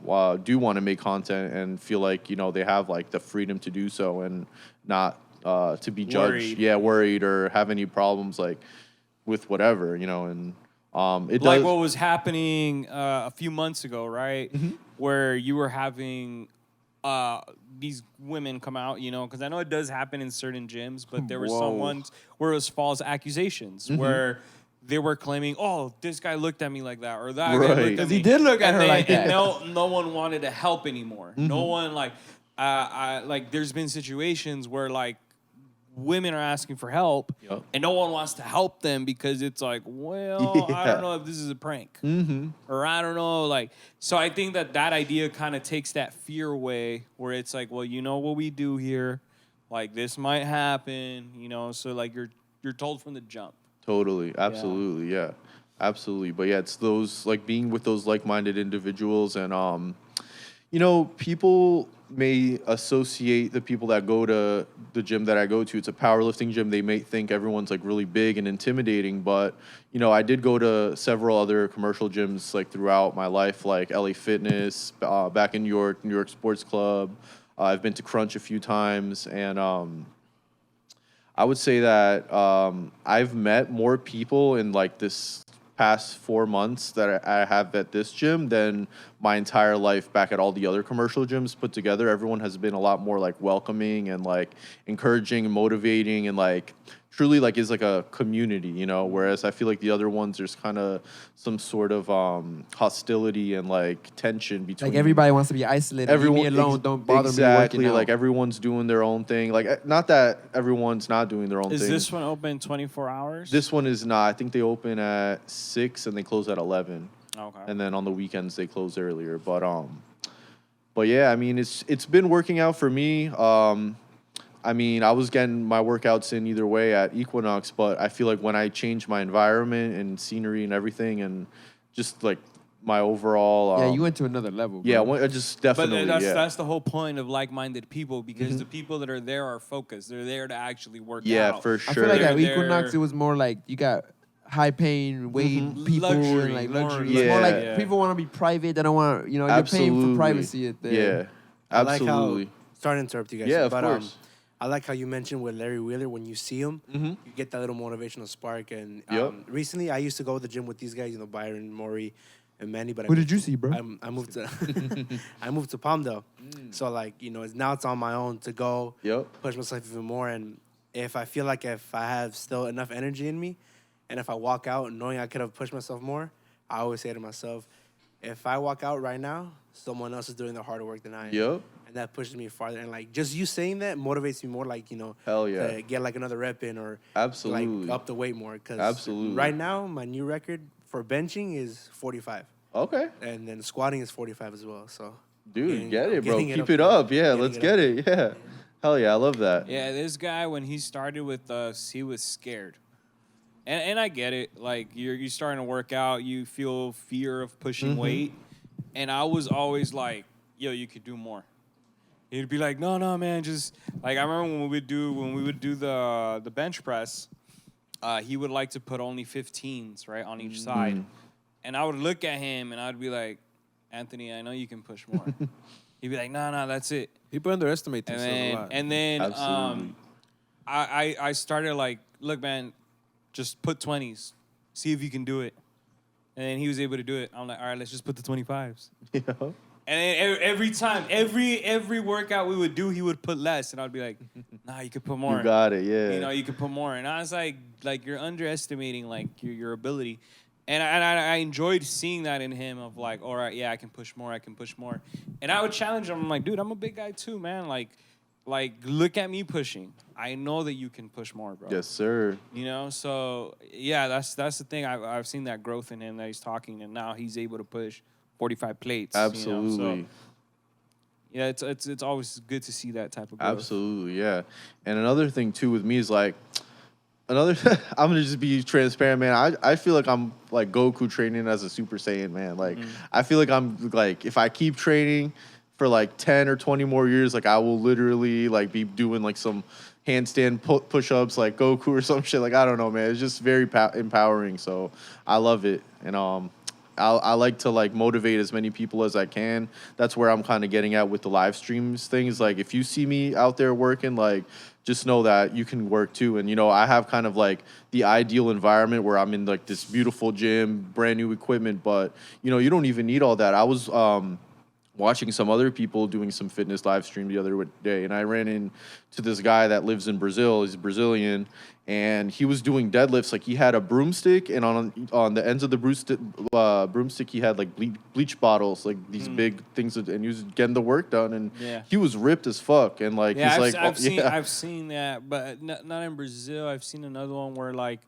do want to make content and feel like they have like the freedom to do so and not to be judged, worried or have any problems like with whatever, and it Like does. what was happening a few months ago, right? Mm-hmm. Where you were having these women come out, because I know it does happen in certain gyms, but there were some ones where it was false accusations, Mm-hmm. where they were claiming, "Oh, this guy looked at me like that," or that guy Right. looked at 'Cause me. he did look at And her like that. And no one wanted to help anymore. Mm-hmm. No one like there's been situations where like women are asking for help, Yup. and no one wants to help them because it's like, well, I Yeah. don't know if this is a prank, or I don't know, like. So I think that idea kind of takes that fear away, where it's like, well, you know what we do here, like this might happen, So like you're told from the jump. Totally. Absolutely. Yeah. Absolutely. But yeah, it's those like being with those like-minded individuals and people may associate the people that go to the gym that I go to. It's a powerlifting gym. They may think everyone's like really big and intimidating, but I did go to several other commercial gyms like throughout my life, like LA Fitness, back in New York Sports Club. I've been to Crunch a few times, and I would say that I've met more people in like this past 4 months that I have at this gym than my entire life back at all the other commercial gyms put together. Everyone has been a lot more like welcoming and like encouraging and motivating and like truly like is like a community, whereas I feel like the other ones there's kind of some sort of hostility and like tension between Like everybody wants to be isolated. everyone. Leave me alone. Don't bother exactly, me working like out. everyone's doing their own thing. Like not that everyone's not doing their own Is thing. this one open 24 hours? This one is not. I think they open at 6 and they close at 11. Okay. And then on the weekends they close earlier. But yeah, I mean it's been working out for me. I mean, I was getting my workouts in either way at Equinox, but I feel like when I changed my environment and scenery and everything and just like my overall Yeah, you went to another level. Bro. yeah, I just definitely But yeah. that's the whole point of like-minded people, because the people that are there are focused. They're there to actually work Yeah, out. for I sure. feel like at They're- Equinox it was more like you got high-paying wage people Luxury, and like more luxury. luxury. It's more like Yeah. people want to be private. They don't want you're paying Absolutely. for privacy at there. Yeah, I like absolutely. how, sorry to interrupt you guys. Yeah, of but, course. I like how you mentioned with Larry Wheeler, when you see him, Mm-hmm. you get that little motivational spark. And Yep. recently, I used to go to the gym with these guys, Byron, Maury, and Manny. But Who did you see, bro? I moved to I moved to Palmdale, so like now it's on my own to go Yep. push myself even more. And if I feel like if I have still enough energy in me, and if I walk out knowing I could have pushed myself more, I always say to myself, if I walk out right now, someone else is doing the harder work than I am. Yep. And that pushes me farther. And like just you saying that motivates me more. Like Hell yeah. to get like another rep in or Absolutely. like up the weight more. Cause Absolutely. right now my new record for benching is 45. Okay. And then squatting is 45 as well. So, Dude, get it, bro. getting Keep up it there. up. Yeah, Getting let's it get up it. Yeah. Hell yeah, I love that. Yeah, this guy, when he started with us, he was scared. And I get it. Like, you're starting to work out, you feel fear of pushing weight. And I was always like, yo, you could do more. He'd be like, no, man, just like I remember when we would do the bench press, he would like to put only 15s right on each side, and I would look at him and I'd be like, Anthony, I know you can push more. He'd be like, no, that's it. People underestimate themselves a lot. And then Absolutely. I started like, look, man, just put 20s, see if you can do it. And then he was able to do it. I'm like, all right, let's just put the 25s. Yeah. And then every time, every workout we would do, he would put less, and I'd be like, nah, you could put more. You got it. Yeah. You could put more. And I was like you're underestimating like your ability. And I enjoyed seeing that in him of like, all right, yeah, I can push more. And I would challenge him. I'm like, dude, I'm a big guy too, man. Like look at me pushing. I know that you can push more, bro. Yes, sir. So yeah, that's the thing. I've seen that growth in him that he's talking, and now he's able to push 45 plates. Absolutely. So, yeah, it's always good to see that type of growth. Absolutely, yeah. And another thing too with me is like I'm gonna just be transparent, man. I feel like I'm like Goku training as a Super Saiyan, man. Like I feel like I'm like if I keep training for like 10 or 20 more years, like I will literally like be doing like some handstand push-ups like Goku or some shit. Like I don't know, man. It's just very empowering. So I love it, and I like to like motivate as many people as I can. That's where I'm kind of getting at with the live streams things. Like if you see me out there working, like just know that you can work too. And I have kind of like the ideal environment where I'm in like this beautiful gym, brand new equipment, but you don't even need all that. I was watching some other people doing some fitness live stream the other day, and I ran into this guy that lives in Brazil. He's Brazilian, and he was doing deadlifts. Like he had a broomstick, and on the ends of the broomstick he had like bleach bottles, like these big things, and he was getting the work done. And he was ripped as fuck. And like Yeah, he's I've seen that, but not in Brazil. I've seen another one where like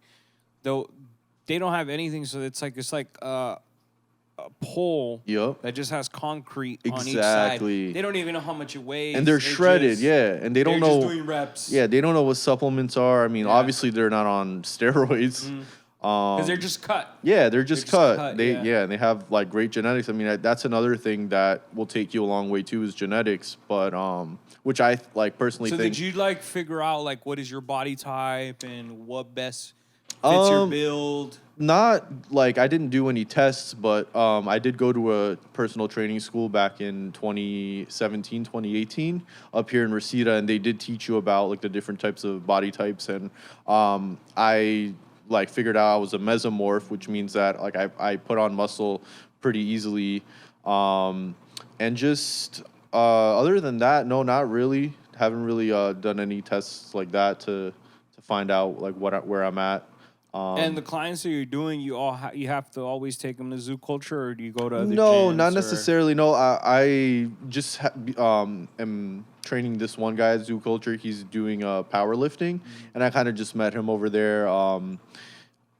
they don't have anything, so it's like a pole that just has concrete on each side. Exactly. They don't even know how much it weighs. and they're shredded, and they don't know. Just doing reps. Yeah, they don't know what supplements are. I mean, obviously they're not on steroids. Because they're just cut. Yeah, they're just cut. They yeah. and they have like great genetics. I mean, that's another thing that will take you a long way too is genetics. But which I like personally So think. did you like figure out like what is your body type and what best fits your build? Not like I didn't do any tests, but I did go to a personal training school back in 2017, 2018 up here in Reseda, and they did teach you about like the different types of body types. And I like figured out I was a mesomorph, which means that like I put on muscle pretty easily. And just other than that, no, not really. Haven't really done any tests like that to find out like where I'm at. And the clients that you're doing, you have to always take them to Zoo Culture, or do you go to other No, gyms, not or- necessarily. No, I just am training this one guy at Zoo Culture. He's doing powerlifting, and I kind of just met him over there.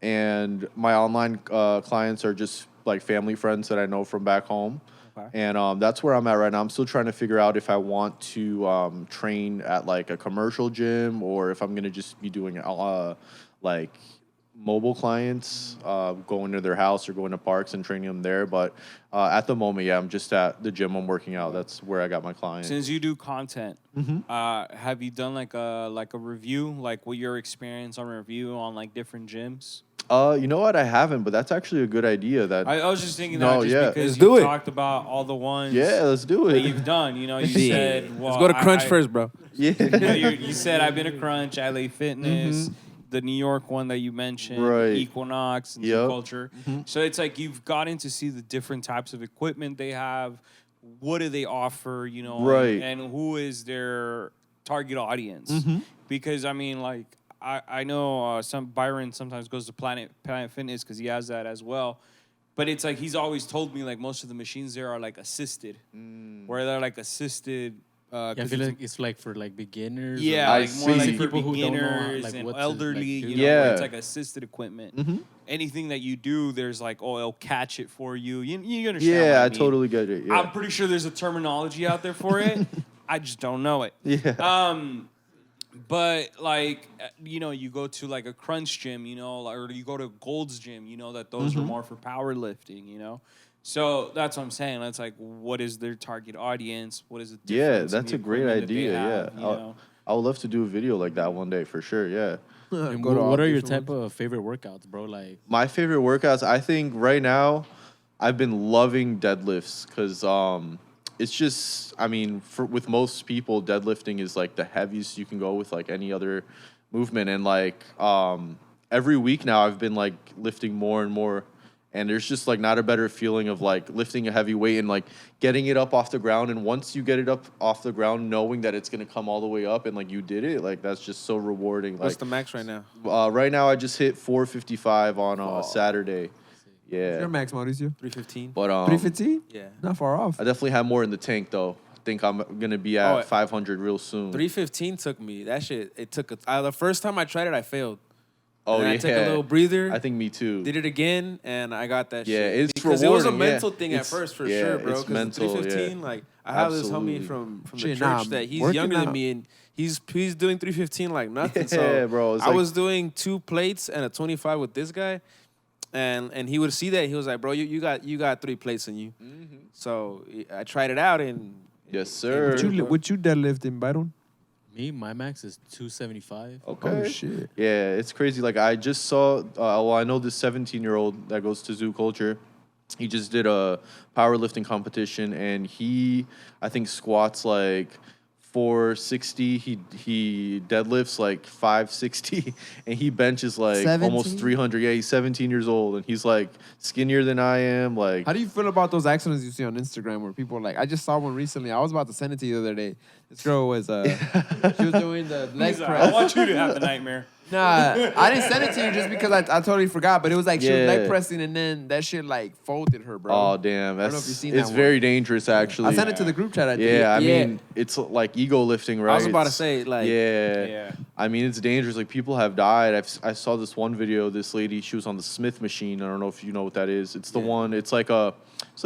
And my online clients are just like family friends that I know from back home. Okay. And that's where I'm at right now. I'm still trying to figure out if I want to train at like a commercial gym or if I'm gonna just be doing like mobile clients, going to their house or going to parks and training them there. But at the moment, yeah, I'm just at the gym. I'm working out. That's where I got my clients. Since you do content, have you done like a review, like what your experience on review on like different gyms? You know what? I haven't, but that's actually a good idea. That I was just thinking No, that just yeah. because Let's you do it. talked about all the ones yeah, let's do that it. you've done. You know, you said, well, Let's go to Crunch first, bro. Yeah, You said I've been to Crunch, LA Fitness, the New York one that you mentioned, Right. Equinox, and Zoo Yep. Culture. So it's like you've gotten to see the different types of equipment they have. What do they offer? You know, Right. and who is their target audience? Because I mean, like I know some Byron sometimes goes to Planet Fitness because he has that as well. But it's like he's always told me like most of the machines there are like assisted, where they're like assisted. Yeah, I feel like it's like for like beginners. or, Yeah, I like more like see. for People who don't know, beginners like, and what to, elderly, like, do. you know, where Yeah. it's like assisted equipment. Anything that you do, there's like, oh, it'll catch it for you. You understand what yeah, I I mean. totally get it. Yeah, I'm pretty sure there's a terminology out there for it. I just don't know it. yeah. But like, you know, you go to like a Crunch gym, you know, or you go to Gold's gym, you know, that those are more for powerlifting, you know. So that's what I'm saying. That's like, what is their target audience? What is the Yeah, difference in that's the a great equipment that they idea. have, Yeah, you know? I would love to do a video like that one day for sure. Yeah. And Go to all what are your different type of favorite workouts, bro? Like, My favorite workouts, I think right now, I've been loving deadlifts because it's just, I mean, with most people, deadlifting is like the heaviest you can go with like any other movement. And like every week now, I've been like lifting more and more. And there's just like not a better feeling of like lifting a heavy weight and like getting it up off the ground. And once you get it up off the ground, knowing that it's gonna come all the way up and like you did it, like that's just so rewarding. What's Like the max right now? right now, I just hit 455 on Saturday. Your Yeah, max, Mauricio? 315. but 315? Yeah. Not far off. I definitely have more in the tank though. I think I'm gonna be at Oh, 500 real soon. 315 took me. That shit. It took. The first time I tried it, I failed. Oh And yeah, I took a little breather. I think me too. Did it again, and I got that Yeah, shit. it's because it was a rewarding, yeah. mental thing at It's- first, for yeah, sure, bro. it's Because mental, 315, yeah. like I have this Absolutely. homie from the Shit, church nah, that he's working younger than out- me, and he's doing 315 like nothing. Yeah, so bro, it's I like- was doing 2 plates and a 25 with this guy, and he would see that he was like, bro, you got 3 plates in you. So I tried it out, and Yes, sir. What you deadlifting, Byron? me, my max is 275. Okay. Oh, shit. Yeah, it's crazy. Like I just saw. Well, I know this 17-year-old that goes to Zoo Culture. He just did a powerlifting competition, and I think, squats like 460. He deadlifts like 560, and he benches like 17? almost 300. Yeah, he's 17 years old, and he's like skinnier than I am. Like, How do you feel about those accidents you see on Instagram where people like? I just saw one recently. I was about to send it to you the other day. This girl was she was doing the leg He's like, I press. want you to have the nightmare. Nah, I didn't send it to you just because I totally forgot. But it was like she was Yeah. leg pressing and then that shit like folded her, bro. oh damn, know if that's you've seen it's that very one. dangerous actually. I sent it to the group chat. I think. Yeah, I Yeah. mean, it's like ego lifting, right? I was about to It's- say, like, yeah. Yeah. I mean, it's dangerous. Like, people have died. I saw this one video. This lady, she was on the Smith machine. I don't know if you know what that is. It's the one. It's like a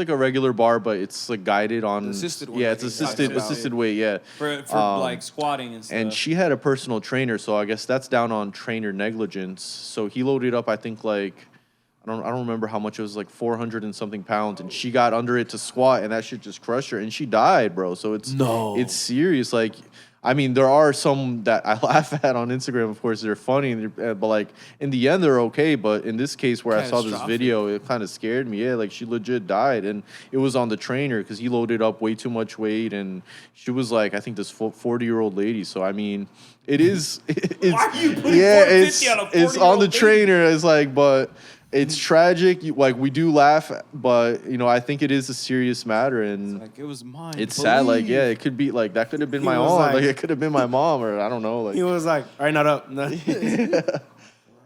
regular bar, but it's like guided on. Assisted one, Yeah, I it's think. assisted weight. Yeah. For like squatting and stuff. And she had a personal trainer, so I guess that's down on trainer negligence. So he loaded up, I think, like, I don't remember how much it was, like 400 and something pounds, and she got under it to squat, and that shit just crushed her, and she died, bro. So it's serious. Like, I mean, there are some that I laugh at on Instagram. Of course, they're funny, but like in the end, they're okay. But in this case, where I saw this video, it kind of scared me. Yeah, like she legit died, and it was on the trainer because he loaded up way too much weight, and she was like, I think this 40-year-old lady. So I mean, it is. Why are you putting 450 on a 40-year-old it's on the lady? trainer. It's like, but. It's tragic. Like, we do laugh, but I think it is a serious matter, and like, it was mine. it's sad. Like, yeah, it could be like that. Could have been my aunt. Like, it could have been my mom, or I don't know. Like, He was like, all right, not up. No.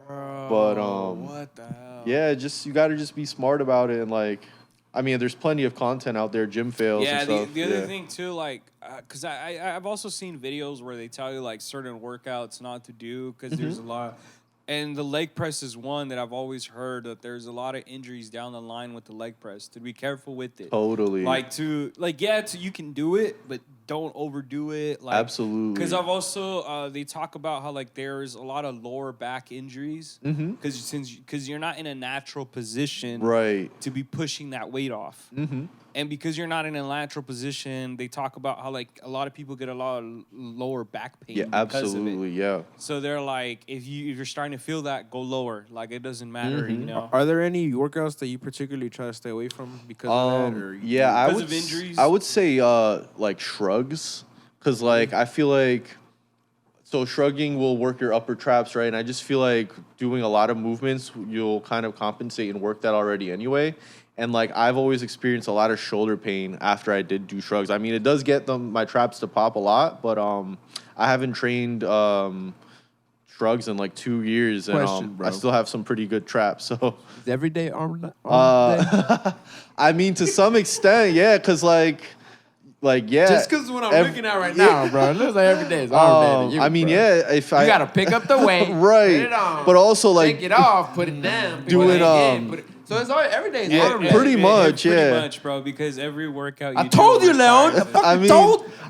but what the hell? yeah, you got to just be smart about it, and like, I mean, there's plenty of content out there, gym fails. Yeah, and stuff. the other thing too, like, because I've also seen videos where they tell you like certain workouts not to do because there's a lot. And the leg press is one that I've always heard that there's a lot of injuries down the line with the leg press. To be careful with it. Totally. You can do it, but don't overdo it. Like, Absolutely. Because I've also they talk about how like there's a lot of lower back injuries because you're not in a natural position to be pushing that weight off. Mm-hmm. And because you're not in a natural position, they talk about how like a lot of people get a lot of lower back pain. Yeah, absolutely. Yeah. So they're like, if you're starting to feel that, go lower. Like, it doesn't matter, you know. Are there any workouts that you particularly try to stay away from because of that? Or yeah, because of injuries? I would say like shrugs, because like I feel like shrugging will work your upper traps, right? And I just feel like doing a lot of movements, you'll kind of compensate and work that already anyway. And like I've always experienced a lot of shoulder pain after I did do shrugs. I mean, it does get my traps to pop a lot, but I haven't trained shrugs in like 2 years, and I still have some pretty good traps. So is every day arm day? I mean, to some extent, yeah, because like yeah. Just because what I'm looking at right now, bro, it looks like every day is arm day. To you, I mean, bro. yeah, if I you gotta pick up the weight, right, put it on, but also like take it off, put it down, doing so it's all every day is Yeah, arm day. pretty much, pretty much, bro. Because every workout. I told you, Leon.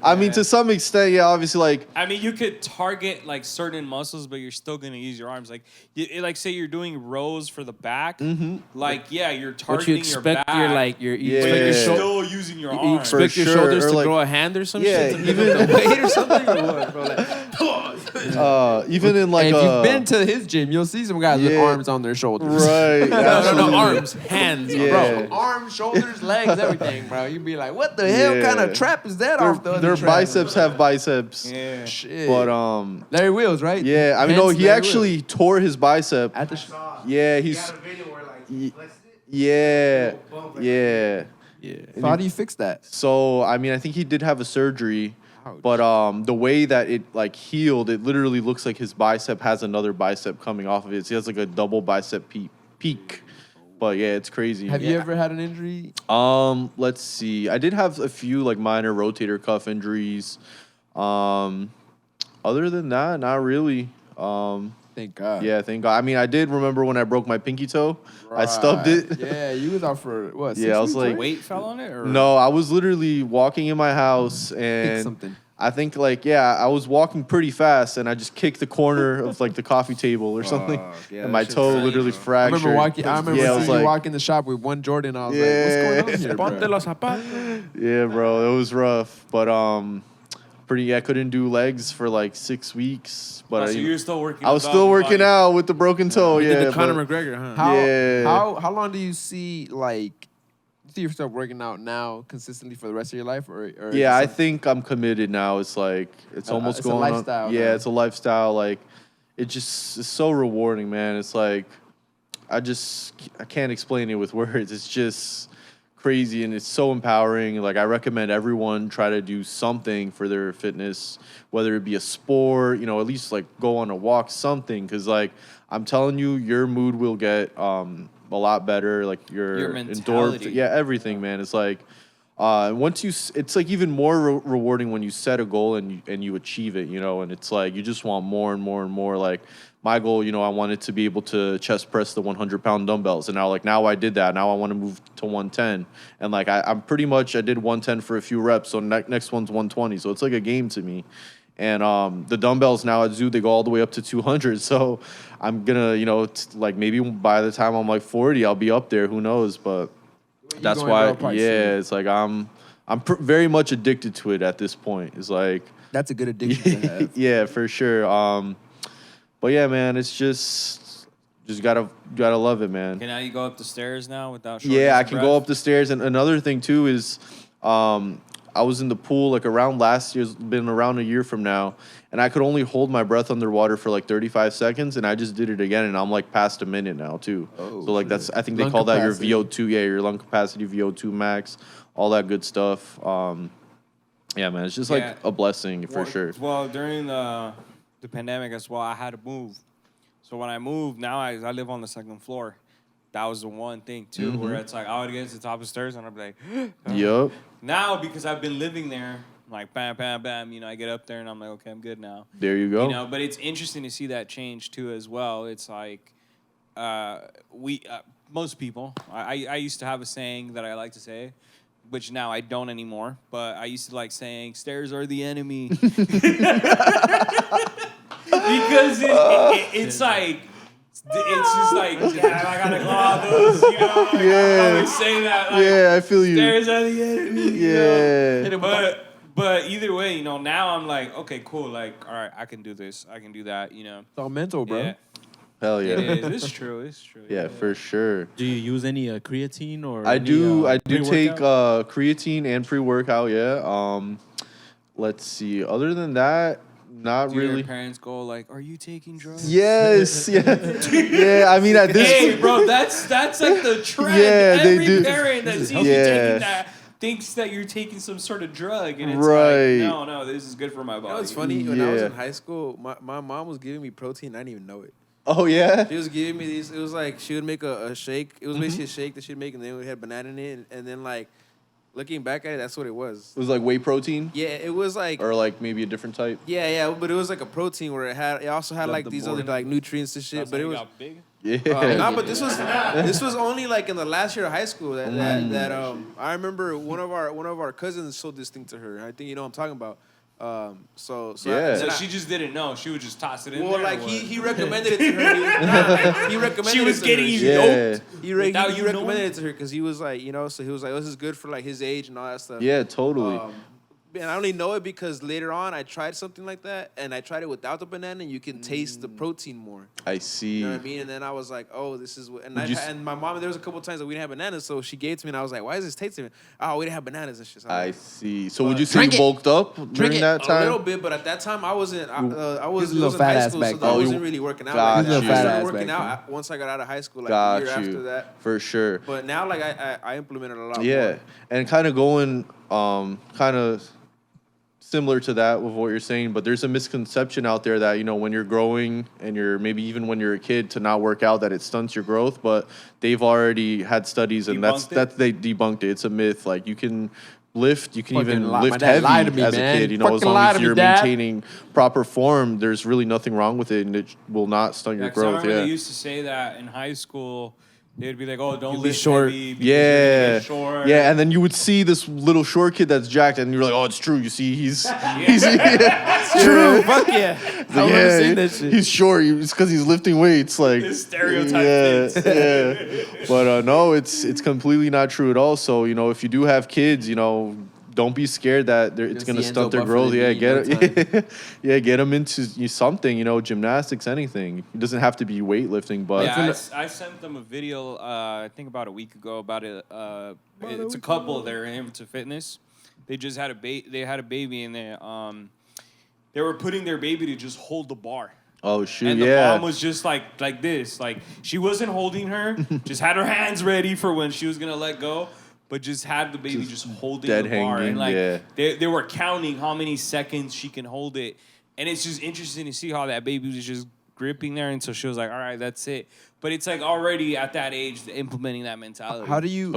I mean, to some extent, yeah. Obviously, like. I mean, you could target like certain muscles, but you're still gonna use your arms. Like, like say you're doing rows for the back. Mm-hmm. Like, yeah, you're targeting your back. You're still using your you arms. expect your shoulders to like, grow a hand or some yeah, shit to even the weight or something. Or what, bro? Like, even in like if you've been to his gym, you'll see some guys with arms on their shoulders. Right. no, arms, hands, yeah. bro. Arms, shoulders, legs, everything, bro. You'd be like, what the hell kind of trap is that off the other Their trap? biceps have biceps. Yeah. Shit. But Larry Wheels, right? yeah, I mean, no, he Larry actually Wheels. tore his bicep. At the Yeah, He he's got a video where like flexed it. yeah, Bump like yeah. So how do you fix that? So I mean, I think he did have a surgery, but the way that it like healed, it literally looks like his bicep has another bicep coming off of it. So he has like a double bicep peak. But yeah, it's crazy. Have you ever had an injury? Let's see. I did have a few like minor rotator cuff injuries. Other than that, not really. Thank God. Yeah, thank God. I mean, I did remember when I broke my pinky toe. I stubbed it. Yeah, you was out for what? 6 Yeah, I was weeks, like- right? Weight fell on it, or No, I was literally walking in my house and something. I think like, yeah, I was walking pretty fast and I just kicked the corner of like the coffee table or something. yeah, And my that toe shit's literally I fractured. remember Yeah, I was seeing you like- walk in the shop with one Jordan. I was Yeah. like, what's going on here, Ponte bro? los zapatos. Yeah, bro, it was rough. But I couldn't do legs for like 6 weeks. But so you're still working. I was still working out with the broken toe. You Yeah, did the Conor but- McGregor, huh? How long do you see yourself working out now consistently for the rest of your life, or yeah, I think I'm committed now. It's like it's almost it's a going lifestyle on. Yeah, now. it's a lifestyle. Like it's so rewarding, man. It's like I can't explain it with words. It's just crazy and it's so empowering. Like I recommend everyone try to do something for their fitness, whether it be a sport, at least like go on a walk, something. Because like I'm telling you, your mood will get a lot better. Like your mentality. everything, man. It's like Once it's like even more rewarding when you set a goal and you achieve it, you know, and it's like you just want more and more and more. Like my goal, you know, I wanted to be able to chest press the 100-pound dumbbells, and now I did that. Now I want to move to 110, and like I'm pretty much I did 110 for a few reps, so next one's 120. So it's like a game to me. And the dumbbells now at Zoo, they go all the way up to 200. So I'm gonna, you know, like maybe by the time I'm like 40, I'll be up there. Who knows? But that's why, yeah, it's like I'm very much addicted to it at this point. It's like That's a good addiction to have. yeah, for sure. But yeah, man, it's just gotta love it, man. Okay, now you go up the stairs now without. Yeah, I can go up the stairs. And another thing too is, I was in the pool like around last year. It's been around a year from now, and I could only hold my breath underwater for like 35 seconds, and I just did it again, and I'm like past a minute now too. Oh, so like shit. I think they Lung call capacity. that your VO2, yeah, your lung capacity, VO2 max, all that good stuff. Yeah, man, it's just like a blessing for sure. Well, during the pandemic as well, I had to move. So when I moved, now I live on the second floor. That was the one thing too, where it's like I would get to the top of the stairs and I'd be like, Yup. Now because I've been living there, like bam, bam, bam, you know, I get up there and I'm like, okay, I'm good now. There you go. You know, but it's interesting to see that change too as well. It's like most people. I used to have a saying that I like to say, which now I don't anymore. But I used to like saying, "Stairs are the enemy," because it's like. It's just like, yeah, I gotta go out those, you know? Like, Yeah. I always say that. Like, Yeah, I feel you. Stairs are the enemy. Yeah. You know? But either way, you know, now I'm like, okay, cool. Like, all right, I can do this. I can do that, you know? It's all mental, bro. Yeah. Hell yeah. It is. It's true. It's true. Yeah, for sure. Do you use any creatine or? I do take pre-workout? creatine and pre-workout, yeah. Let's see. Other than that, not Do really. your parents go like, "Are you taking drugs?" Yes, yeah. Yeah, I mean at this Hey, bro, that's like the trend. Yeah, they Every do. parent that sees you Yeah. taking that thinks that you're taking some sort of drug, and it's Right. like, no, this is good for my body. You know what's funny? When I was Yeah. in high school, my mom was giving me protein. I didn't even know it. Oh yeah? She was giving me these. It was like she would make a shake. It was basically a shake that she'd make, and then we had banana in it. And then like looking back at it, that's what it was. It was like whey protein? Yeah, it was like. Or like maybe a different type? Yeah, but it was like a protein where it also had Love like the these board. other like nutrients and shit. That's But how it you was. got big. Yeah. No, but this was only like in the last year of high school that I remember one of our cousins sold this thing to her. I think you know what I'm talking about. So Yeah. So she just didn't know. She would just toss it in well, there. like or what? he recommended it to her. He recommended She was it to getting her. you Yeah. doped. He without you recommended knowing? it to her because he was like, you know, so he was like, this is good for like his age and all that stuff. Yeah, totally. And I only know it because later on I tried something like that, and I tried it without the banana, and you can taste the protein more. I see. You know what I mean? And then I was like, oh, this is what. And, Would you and my mom, there was a couple times that we didn't have bananas, so she gave it to me, and I was like, why is this tasting? Oh, we didn't have bananas and shit. So I like, see. So would you say you Drink it. bulked up during it. that a time? little bit, but at that time I wasn't. I was He's a little in fat high ass school, back so then. I Oh, you- wasn't really working out. got like that. you. I started Fat ass working back out once I got out of high school, like Got a year you. after that. For sure. But now, like I implemented a lot Yeah, more. and kind of going, kind of similar to that with what you're saying, but there's a misconception out there that, you know, when you're growing and you're maybe even when you're a kid to not work out, that it stunts your growth, but they've already had studies and Debunked they debunked it. It's a myth. Like you can lift, you can Fucking even my lift dad lied to heavy me, as man. a kid, you know, as Fucking long lied as to me, you're Dad. maintaining proper form, there's really nothing wrong with it and it will not stunt Yeah, your 'cause I growth. remember Yeah. they used to say that in high school. They'd be like, "Oh, don't be lift short. heavy because you're gonna Yeah, get short." yeah, and then you would see this little short kid that's jacked, and you're like, "Oh, it's true." You see, he's True. Fuck yeah. I would have seen that shit. He's short. It's because he's lifting weights. Like This stereotype Yeah, fits. yeah. But no, it's completely not true at all. So you know, if you do have kids, you know, don't be scared that it's You'll gonna see stunt Enzo their Buffer growth. the Yeah, knee in no get them into something. You know, gymnastics, anything. It doesn't have to be weightlifting, but Yeah, I sent them a video. I think about a week ago about it. It's a couple. They're into fitness. They just had They had a baby, and they were putting their baby to just hold the bar. oh shoot, And the yeah. mom was just like this. Like she wasn't holding her, just had her hands ready for when she was gonna let go, but just had the baby just holding dead the bar. hanging, And like yeah. they were counting how many seconds she can hold it. And it's just interesting to see how that baby was just gripping there, and so she was like, all right, that's it. But it's like already at that age implementing that mentality. How do you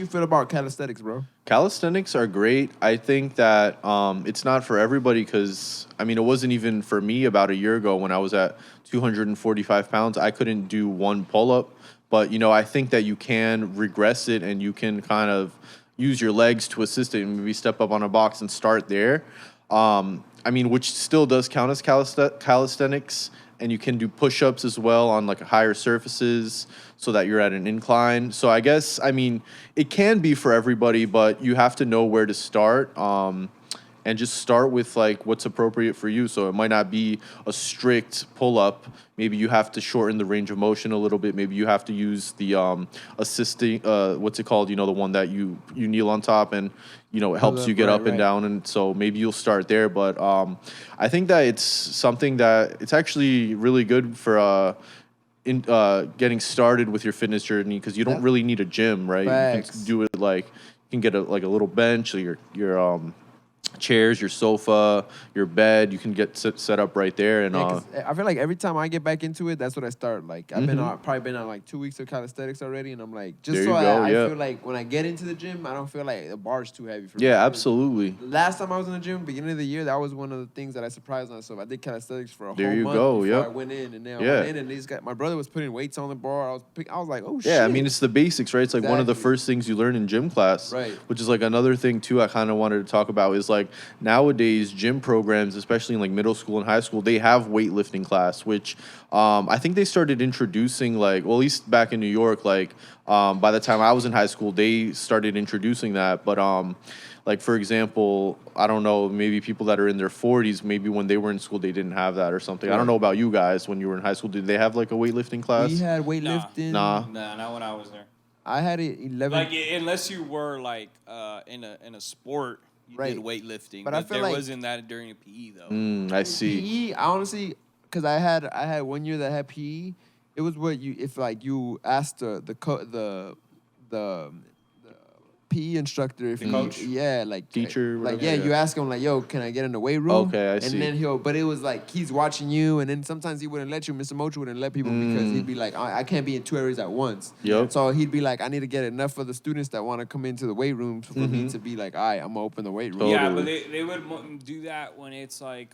feel about calisthenics, bro? Calisthenics are great. I think that it's not for everybody because, I mean, it wasn't even for me about a year ago when I was at 245 pounds. I couldn't do one pull-up. But, you know, I think that you can regress it and you can kind of use your legs to assist it and maybe step up on a box and start there. I mean, which still does count as calisthenics. And you can do push-ups as well on like higher surfaces so that you're at an incline. So I guess, I mean, it can be for everybody, but you have to know where to start. And just start with like what's appropriate for you. So it might not be a strict pull-up. Maybe you have to shorten the range of motion a little bit. Maybe you have to use the assisting, what's it called? You know, the one that you kneel on top and, you know, it helps you get up and down. And so maybe you'll start there. But I think that it's something that it's actually really good for getting started with your fitness journey because you don't really need a gym, right? Facts. You can do it like, you can get a little bench or your chairs, your sofa, your bed. You can get set up right there, and Yeah, 'cause I feel like every time I get back into it, that's what I start. Like I've probably been on like 2 weeks of calisthenics already, and I'm like, just There so you go, I yeah. feel like when I get into the gym, I don't feel like the bar's too heavy for me. yeah, absolutely. The last time I was in the gym, beginning of the year, that was one of the things that I surprised myself. I did calisthenics for a There whole you month go, before yep. I went in, and then I Yeah. went in, and my brother was putting weights on the bar. I was like, oh shit. Yeah, I mean, it's the basics, right? It's like one of the Exactly. first things you learn in gym class. Right. Which is like another thing, too, I kind of wanted to talk about is like nowadays, gym programs, especially in like middle school and high school, they have weightlifting class, which I think they started introducing like, well, at least back in New York, like by the time I was in high school, they started introducing that. But like, for example, I don't know, maybe people that are in their 40s, maybe when they were in school, they didn't have that or something. I don't know about you guys when you were in high school. Did they have like a weightlifting class? We had weightlifting. Nah. Nah, not when I was there. I had it 11. Like unless you were like in a sport, you Right. did weightlifting. But But I feel there like- wasn't that during a PE though. I see. PE, I honestly, because I had 1 year that had PE. It was what if like you asked the PE instructor if The coach? like Teacher, like whatever, yeah. you ask him like, yo, can I get in the weight room? Okay, I and see. then but it was like he's watching you, and then sometimes he wouldn't let you. Mr. Mochi wouldn't let people because he'd be like, I can't be in 2 areas at once. Yep. So he'd be like, I need to get enough of the students that want to come into the weight room for me to be like, all right, I'm gonna open the weight room. Yeah, Totally. but they would do that when it's like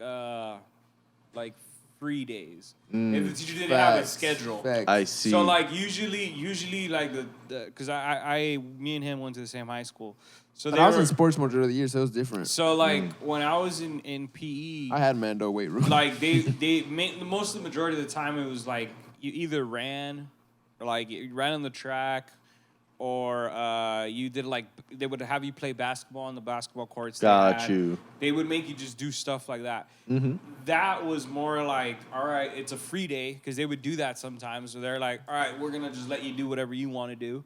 free days. If the teacher didn't have a schedule. Facts. I see. So like usually like the because me and him went to the same high school. So But they I was were, in sports majority of the year, so it was different. so like when I was in PE, I had Mando weight room. like they made most of the majority of the time it was like you either ran or like you ran on the track or you did like they would have you play basketball on the basketball courts. Got you. They would make you just do stuff like that. That was more like, all right, it's a free day because they would do that sometimes. So they're like, all right, we're gonna just let you do whatever you want to do.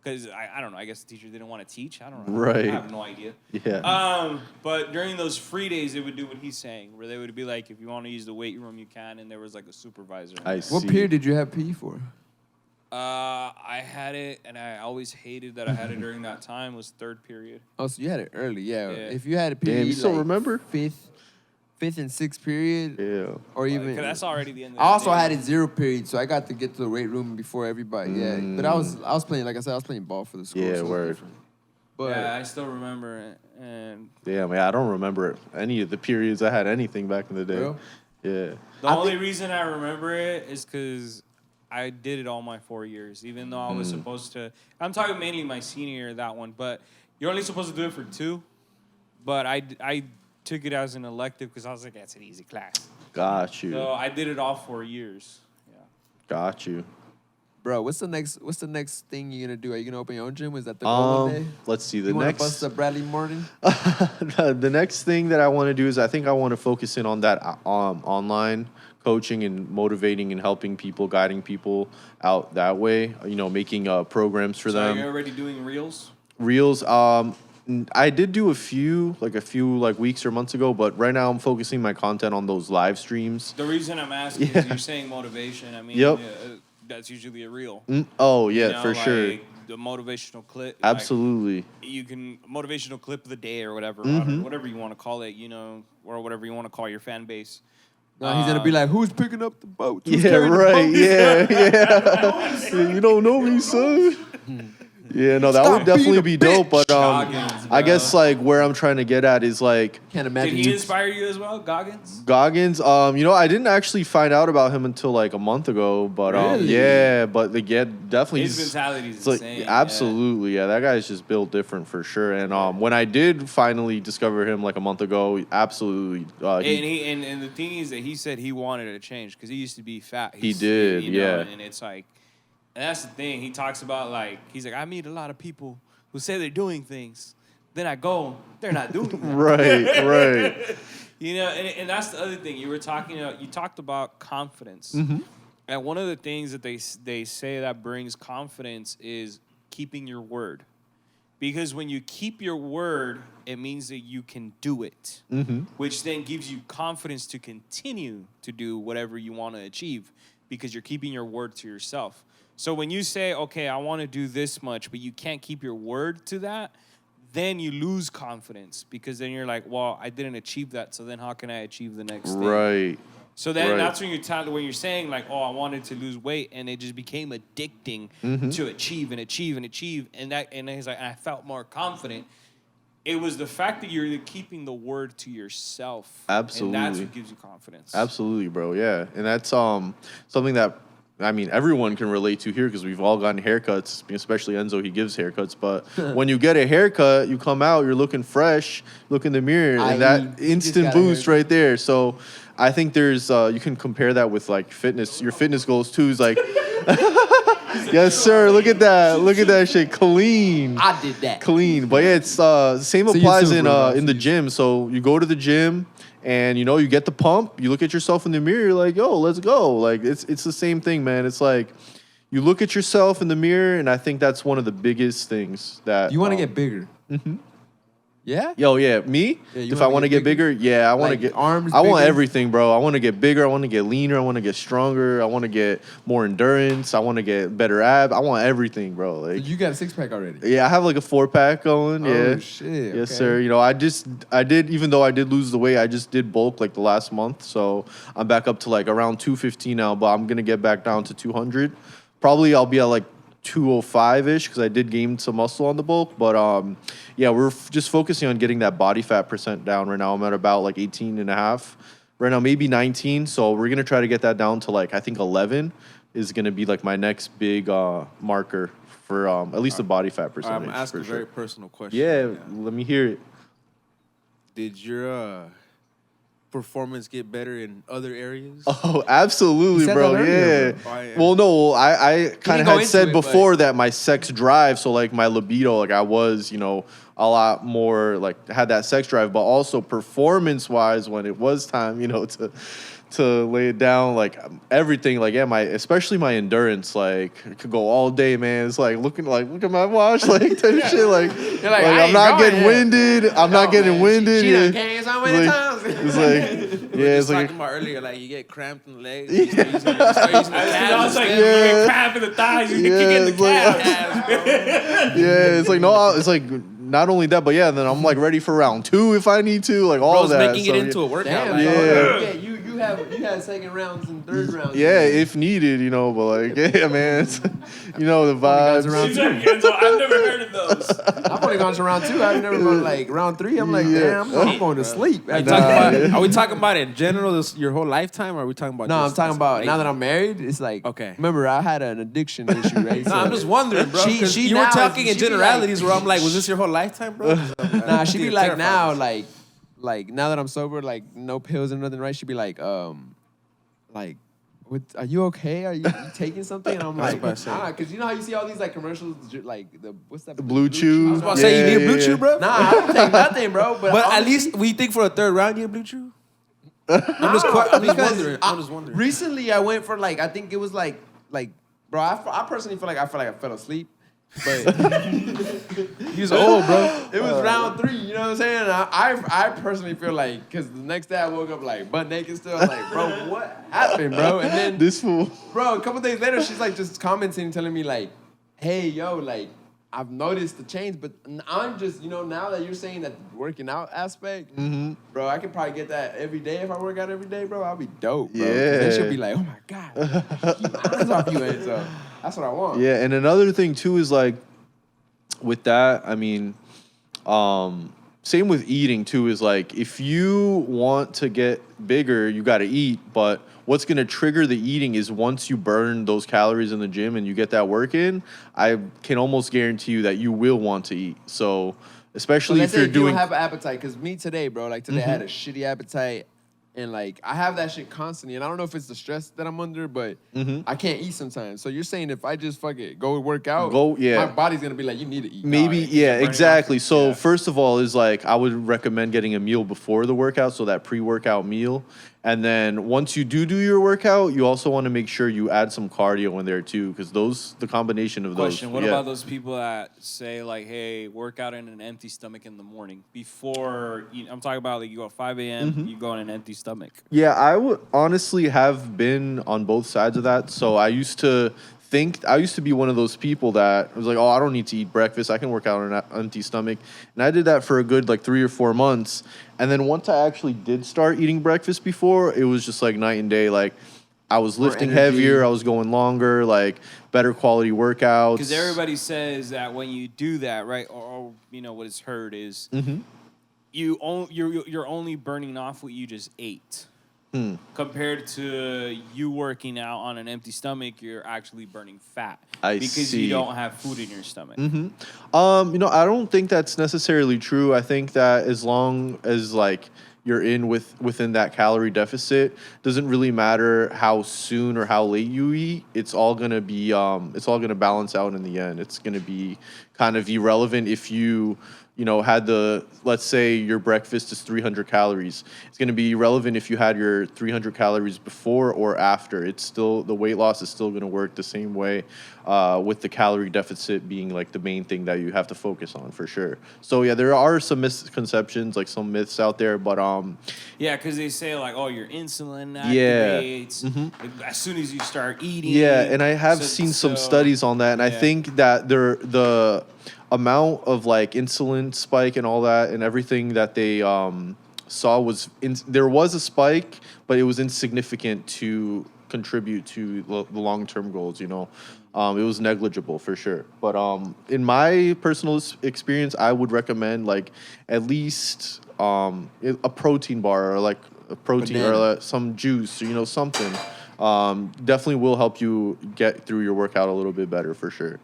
Because I don't know, I guess the teacher didn't want to teach. I don't know. Right. I have no idea. Yeah. But during those free days, they would do what he's saying, where they would be like, if you want to use the weight room, you can, and there was like a supervisor. in I there. see. What period did you have PE for? I had it, and I always hated that I had it during that time. Was third period. Oh, so you had it early, yeah. Yeah. If you had a PE, Damn, you still like remember? fifth and sixth period, Yeah. or even. Because that's already the end. Of I the also day. had it 0 period, so I got to get to the weight room before everybody. Yeah, but I was playing, like I said, I was playing ball for the school. Yeah, so it was word. different. But Yeah, I still remember it, and Yeah, man, I don't remember any of the periods I had anything back in the day. Real? Yeah. the only reason I remember it is because I did it all my 4 years, even though I was supposed to. I'm talking mainly my senior year, that one, but you're only supposed to do it for 2. But I took it as an elective because I was like, that's an easy class. Got you. So I did it all 4 years. Yeah. Got you. bro, what's the next thing you're gonna do? Are you gonna open your own gym? Is that the goal one day? Let's see. The You wanna next bust up Bradley Morton? the next thing that I want to do is I think I want to focus in on that online coaching and motivating and helping people, guiding people out that way. You know, making programs for So them. you're already doing reels? Reels. I did do a few weeks or months ago, but right now I'm focusing my content on those live streams. The reason I'm asking is you're saying motivation. I mean, Yep. That's usually a reel. Oh yeah, You know, for sure. like the motivational clip. Absolutely. Like, you can motivational clip of the day or whatever, Mm-hmm. whatever you want to call it, you know, or whatever you want to call your fan base. No, he's gonna be like, "Who's picking up the boat?" Yeah, right. Yeah. You don't know me, son. Yeah, no, that would definitely be dope. But Goggins, I bro. guess like where I'm trying to get at is like Can't Did imagine he you. inspire you as well, Goggins? Goggins. I didn't actually find out about him until like a month ago. But Really? yeah, but like yeah, definitely. His mentality is It's like insane. absolutely, yeah. That guy's just built different for sure. And when I did finally discover him like a month ago, absolutely, And the thing is that he said he wanted to change because he used to be fat. He did, yeah. And it's like, and that's the thing. He talks about like, he's like, I meet a lot of people who say they're doing things. Then I go, they're not doing them. right. You know, and that's the other thing. You talked about confidence. Mm-hmm. And one of the things that they say that brings confidence is keeping your word. Because when you keep your word, it means that you can do it, which then gives you confidence to continue to do whatever you want to achieve because you're keeping your word to yourself. So when you say, okay, I want to do this much, but you can't keep your word to that, then you lose confidence because then you're like, well, I didn't achieve that, so then how can I achieve the next thing? Right. So then Right. that's when you're saying like, oh, I wanted to lose weight, and it just became addicting to achieve, and he's like, I felt more confident. It was the fact that you're keeping the word to yourself. Absolutely. And that's what gives you confidence. Absolutely, bro. Yeah, and that's something that I mean everyone can relate to here because we've all gotten haircuts, especially Enzo. He gives haircuts, but when you get a haircut, you come out, you're looking fresh, look in the mirror, and that just instant got a boost haircut. right there. So I think there's you can compare that with like fitness. Your fitness goals too is like. Yes, sir. Look at that. Look at that shit. Clean. I did that. Clean. But yeah, it's same See you applies soon, in bro. in the gym. So you go to the gym and you get the pump, you look at yourself in the mirror, you're like, yo, let's go. Like it's the same thing, man. It's like you look at yourself in the mirror, and I think that's one of the biggest things that You want to get bigger? Mm-hmm. Yeah. Yo, yeah, me. Yeah, you if I wanna want to get get bigger, yeah, I want to Like get arms I want bigger? everything, bro. I want to get bigger. I want to get leaner. I want to get stronger. I want to get more endurance. I want to get better abs. I want everything, bro. Like, You got a 6-pack already. yeah, I have like a 4-pack going. Yeah, Oh shit. yes, okay. sir. I did. Even though I did lose the weight, I just did bulk like the last month, so I'm back up to like around 215 now. But I'm gonna get back down to 200. Probably I'll be at like 205-ish because I did gain some muscle on the bulk. But yeah, we're just focusing on getting that body fat percent down right now. I'm at about like 18 and a half right now, maybe 19. So we're going to try to get that down to like, I think 11 is going to be like my next big marker for at least the body fat percentage. I'm asking a for sure. very personal question. Yeah, let me hear it. Did your performance get better in other areas? Oh, absolutely, You said bro. that earlier, Yeah. bro. Oh, yeah. Well, no, I kind of go had into said it, before that my sex drive, so like my libido, like I was, a lot more like had that sex drive, but also performance wise, when it was time, to lay it down, like everything, like yeah, especially my endurance, like it could go all day, man. It's like look at my watch, like type shit, like like, I I'm ain't not going getting yet. winded. I'm not getting winded. She yeah. done came so many times. It's like We yeah, were it's just like talking about earlier, like you get cramped in the legs. You start using the calves I was like, instead. you Yeah. get cramp in the thighs, you Yeah, kick in the it's like- calves. yeah, it's like no, it's like not only that, but yeah, then I'm like ready for round 2 if I need to, like all Bro's that. making So, it into a workout. Damn. Like, Yeah. You had second rounds and third rounds. yeah, if needed, but like yeah, man, it's, the guys vibes. around He's like, Enzo, I've never heard of those. I've only gone to round 2. I've never gone like round 3. I'm like, Yeah. damn, I'm going to sleep. Are, you after talking that. about, are we talking about in general, your whole lifetime, or are we talking about? No, I'm just talking this about late? now that I'm married. It's like, Okay. Remember, I had an addiction issue, right? No, I'm just wondering, bro. She- 'cause she you were now- talking in she be generalities, like- where I'm like, was this your whole lifetime, bro? Nah, she be like now, like now that I'm sober, like no pills and nothing, right? She be like, what, are you okay? Are you taking something? And I'm I was like, about to say. because you know how you see all these like commercials, like what's that? Blue Chew. I was about to say, you need a blue chew, bro. Nah, I don't take nothing, bro. But But at honestly, least we think for a third round, you have blue chew. I'm just wondering. I'm just wondering. recently I went for like I think it was like bro. I personally feel like I fell asleep. But He's old, bro. it was round 3, you know what I'm saying? And I personally feel like, because the next day I woke up like butt naked still. I was like, bro, what happened, bro? And then, This fool. bro, a couple days later, she's like just commenting, telling me like, hey, yo, like, I've noticed the change, but I'm just, now that you're saying that working out aspect, bro, I could probably get that every day if I work out every day, bro. I'll be dope, bro. 'Cause then she'll be like, oh my God, keep my eyes off you. And so that's what I want. Yeah, and another thing too is like with that, I mean, same with eating too, is like if you want to get bigger, you got to eat, but what's going to trigger the eating is once you burn those calories in the gym and you get that work in, I can almost guarantee you that you will want to eat. So especially So if you're you doing don't have an appetite, because me today, bro, like today I had a shitty appetite, and like I have that shit constantly, and I don't know if it's the stress that I'm under, but I can't eat sometimes. So you're saying if I just fuck it, go work out, my body's gonna be like, you need to eat. Maybe, yeah, exactly. So first of all is like I would recommend getting a meal before the workout, so that pre-workout meal. And then once you do your workout, you also want to make sure you add some cardio in there too, because the combination of those. What about those people that say like, hey, work out in an empty stomach in the morning before, I'm talking about like you go at 5 a.m., you go on an empty stomach. Yeah, I would honestly have been on both sides of that. So I used to be one of those people that was like, oh, I don't need to eat breakfast. I can work out on an empty stomach. And I did that for a good like 3 or 4 months. And then once I actually did start eating breakfast before, it was just like night and day. Like I was lifting heavier, I was going longer, like better quality workouts. Because everybody says that when you do that, right, or what is heard is you're only burning off what you just ate. Compared to you working out on an empty stomach, you're actually burning fat because you don't have food in your stomach. I don't think that's necessarily true. I think that as long as like you're within that calorie deficit, doesn't really matter how soon or how late you eat. It's all gonna balance out in the end. It's gonna be kind of irrelevant if you had let's say your breakfast is 300 calories. It's going to be irrelevant if you had your 300 calories before or after. It's still, the weight loss is still going to work the same way, with the calorie deficit being like the main thing that you have to focus on for sure. So yeah, there are some misconceptions, like some myths out there, but yeah, because they say like, oh, your insulin activates as soon as you start eating. Yeah, and I have seen some studies on that, and I think that the amount of like insulin spike and all that and everything that they saw there was a spike, but it was insignificant to contribute to the long-term goals. It was negligible for sure. But in my personal experience, I would recommend like at least a protein bar or like a protein or some juice or something. Definitely will help you get through your workout a little bit better for sure.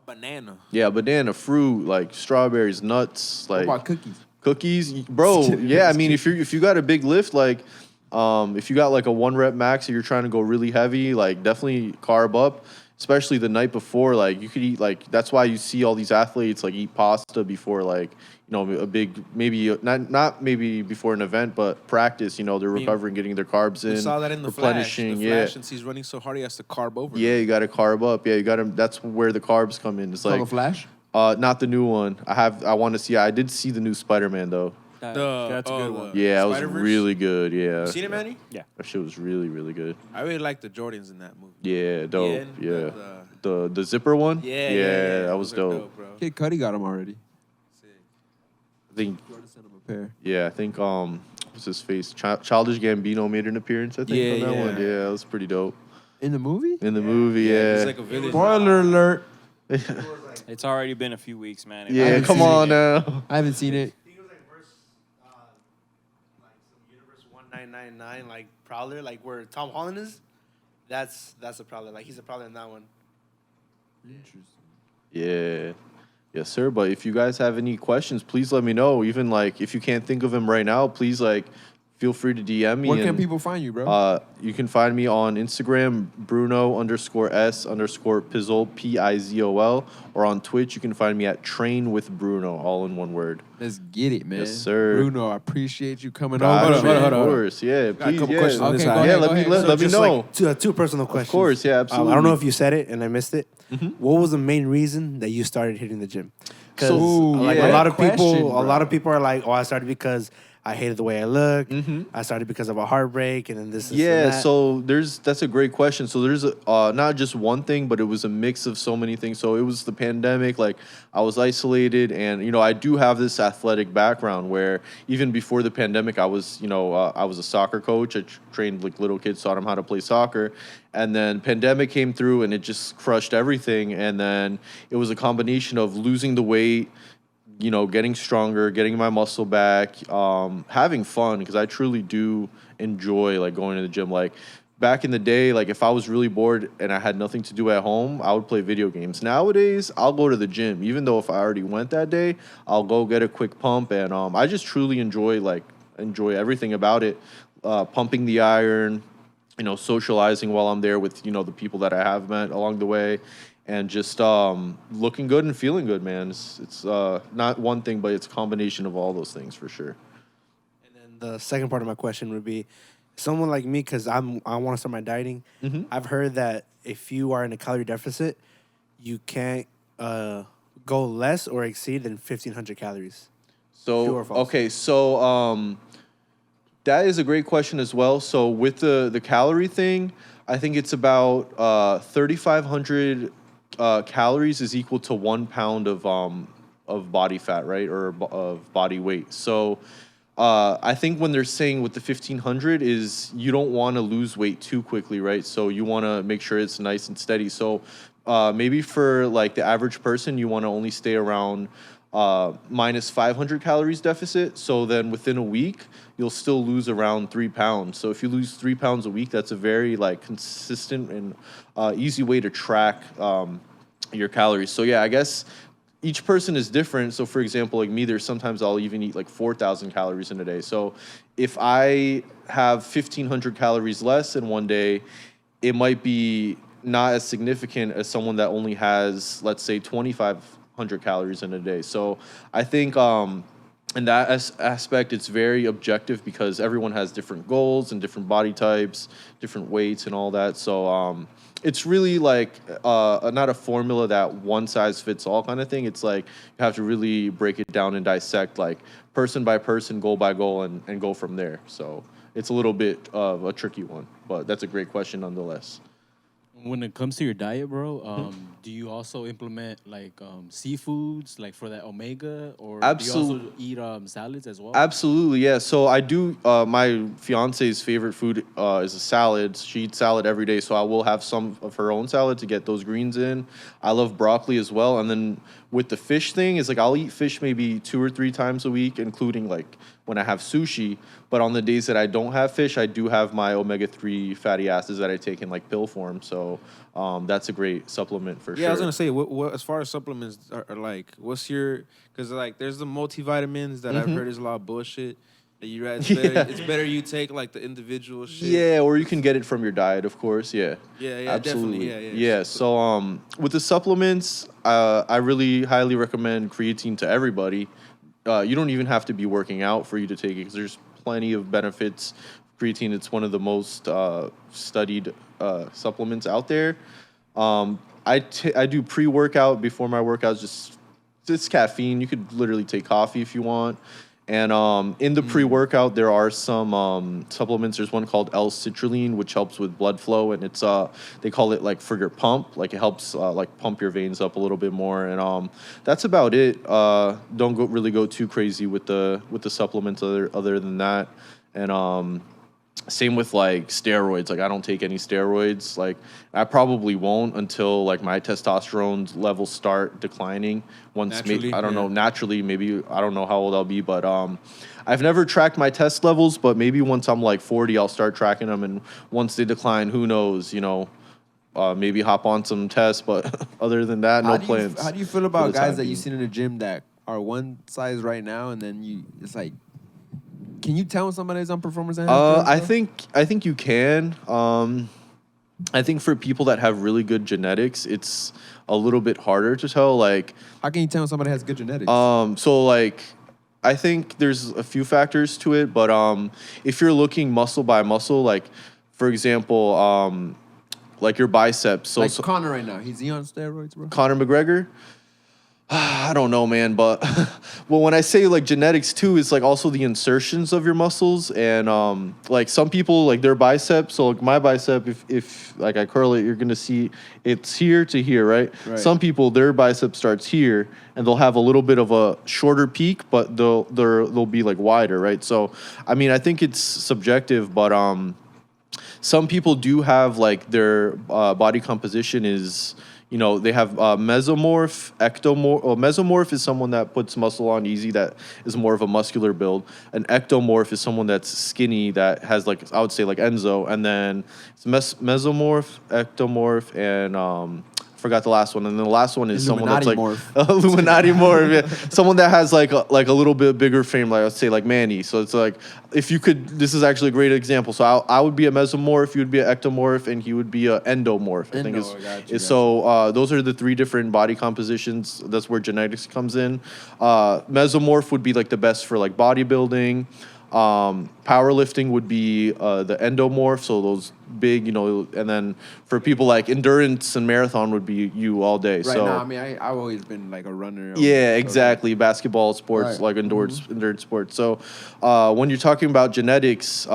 Banana. Yeah, banana, fruit, like strawberries, nuts, like what about cookies? Cookies, bro. Yeah, I mean, if you got a big lift, like if you got like a 1 rep max and you're trying to go really heavy, like definitely carb up, especially the night before. Like you could eat, like that's why you see all these athletes like eat pasta before like a big, maybe not maybe before an event, but practice. They're recovering, getting their carbs in. We saw that in the replenishing. Flash. Since he's running so hard, he has to carb over. Yeah, you got to carb up. Yeah, you got to. That's where the carbs come in. It's like the Flash. Not the new one. I want to see. I did see the new Spider-Man though. That's a good one. Yeah, it was really good. Yeah. You seen it, Manny? Yeah. That shit was really, really good. I really like the Jordans in that movie. Yeah, dope. Yeah. The zipper one? Yeah, that was dope. Bro. Kid Cudi got him already. I think. Jordan sent him a pair. Yeah, I think. What's his face? Childish Gambino made an appearance. I think on that one. Yeah, that was pretty dope. In the movie? In the movie, yeah. He's like a villain. Spoiler alert. It's already been a few weeks, man. Yeah, come on now. I haven't seen it. He was like verse, like some Universe 1999, like Prowler, like where Tom Holland is. That's a Prowler. Like he's a Prowler in that one. Interesting. Yeah. Yes, sir. But if you guys have any questions, please let me know. Even like if you can't think of him right now, please like feel free to DM me. Where can people find you, bro? You can find me on Instagram, Bruno_S_Pizol, Pizol, or on Twitch, you can find me at Train with Bruno, all in one word. Let's get it, man. Yes, sir. Bruno, I appreciate you coming Hold over. on. Of course, yeah. Got a Please, couple yeah. questions on this side. Yeah, Go let ahead. me know. Like two personal questions. Of course, yeah, absolutely. I don't know if you said it and I missed it. What was the main reason that you started hitting the gym? Because So, like yeah. a lot of Question, people, bro. are like, oh, I started because I hated the way I looked. I started because of a heartbreak, and then this. And Yeah, that. so that's a great question. So there's not just one thing, but it was a mix of so many things. So it was the pandemic, like I was isolated, and I do have this athletic background where even before the pandemic, I was I was a soccer coach. I trained like little kids, taught them how to play soccer, and then pandemic came through and it just crushed everything. And then it was a combination of losing the weight, getting stronger, getting my muscle back, having fun, because I truly do enjoy like going to the gym. Like back in the day, like if I was really bored and I had nothing to do at home, I would play video games. Nowadays, I'll go to the gym, even though if I already went that day, I'll go get a quick pump, and I just truly enjoy everything about it, pumping the iron, socializing while I'm there with the people that I have met along the way. And just looking good and feeling good, man. It's not one thing, but it's a combination of all those things for sure. And then the second part of my question would be, someone like me, because I want to start my dieting. I've heard that if you are in a calorie deficit, you can't go less or exceed than 1,500 calories. So True or false? okay, so that is a great question as well. So with the calorie thing, I think it's about 3,500 calories is equal to 1 pound of body fat, right, or of body weight. So I think when they're saying with the 1,500 is you don't want to lose weight too quickly, right? So you want to make sure it's nice and steady. So maybe for like the average person, you want to only stay around minus 500 calories deficit. So then within a week, you'll still lose around 3 pounds. So if you lose 3 pounds a week, that's a very like consistent and easy way to track your calories. So yeah, I guess each person is different. So for example, like me, there's sometimes I'll even eat like 4,000 calories in a day. So if I have 1,500 calories less in one day, it might be not as significant as someone that only has, let's say, 2,500 calories in a day. So I think in that aspect, it's very objective because everyone has different goals and different body types, different weights and all that. So it's really like not a formula that one size fits all kind of thing. It's like you have to really break it down and dissect like person by person, goal by goal, and go from there. So it's a little bit of a tricky one, but that's a great question nonetheless. When it comes to your diet, bro, do you also implement like seafoods, like for that omega, or do you also eat salads as well? Absolutely, yeah. So I do. My fiance's favorite food is a salad. She eats salad every day, so I will have some of her own salad to get those greens in. I love broccoli as well, and then with the fish thing, is like I'll eat fish maybe 2 or 3 times a week, including like when I have sushi. But on the days that I don't have fish, I do have my omega-3 fatty acids that I take in like pill form. So that's a great supplement for sure. Yeah, I was gonna say, what as far as supplements are like, what's your? Because like, there's the multivitamins that I've heard is a lot of bullshit. That it's better you take like the individual shit. Yeah, or you can get it from your diet, of course. Yeah. Yeah, Absolutely. definitely. Yeah. So with the supplements, I really highly recommend creatine to everybody. You don't even have to be working out for you to take it because there's plenty of benefits. Creatine, it's one of the most studied supplements out there. I do pre-workout before my workouts. It's caffeine. You could literally take coffee if you want. And in the pre-workout, there are some supplements. There's one called L-citrulline, which helps with blood flow, and it's they call it like for your pump. Like it helps like pump your veins up a little bit more, and that's about it. Don't really go too crazy with the supplements other than that. And same with like steroids. Like I don't take any steroids. Like I probably won't until like my testosterone levels start declining. Naturally, naturally, maybe I don't know how old I'll be, but I've never tracked my test levels, but maybe once I'm like 40, I'll start tracking them, and once they decline, who knows, maybe hop on some tests, but other than that, no plans. How do you feel about guys that you've seen in the gym that are one size right now, and then it's like, can you tell when somebody's on performance enhancement? I think you can. I think for people that have really good genetics, it's a little bit harder to tell. Like, how can you tell when somebody has good genetics? So like, I think there's a few factors to it, but if you're looking muscle by muscle, like for example, like your biceps. So Conor right now, is he on steroids, bro? Conor McGregor. I don't know, man, but well, when I say like genetics too, it's like also the insertions of your muscles, and like some people like their biceps. So like my bicep, if like I curl it, you're gonna see it's here to here, right? Some people their bicep starts here, and they'll have a little bit of a shorter peak, but they'll be like wider, right? So I mean, I think it's subjective, but some people do have like their body composition is. You know, they have mesomorph, ectomorph. Well, mesomorph is someone that puts muscle on easy, that is more of a muscular build. An ectomorph is someone that's skinny, that has like, I would say like Enzo. And then it's mesomorph, ectomorph, and forgot the last one. And then the last one is someone that's like Illuminati morph. Yeah. Someone that has like a little bit bigger frame, like I'd say like Manny. So it's like, if you could, this is actually a great example. So I would be a mesomorph, you would be an ectomorph, and he would be an endomorph. I think so those are the three different body compositions. That's where genetics comes in. Mesomorph would be like the best for like bodybuilding. Powerlifting would be the endomorph, so those big, you know, and then for people like endurance and marathon would be you all day. Right. So I mean, I've always been like a runner. yeah, exactly. Basketball sports, like endurance sports. So when you're talking about genetics,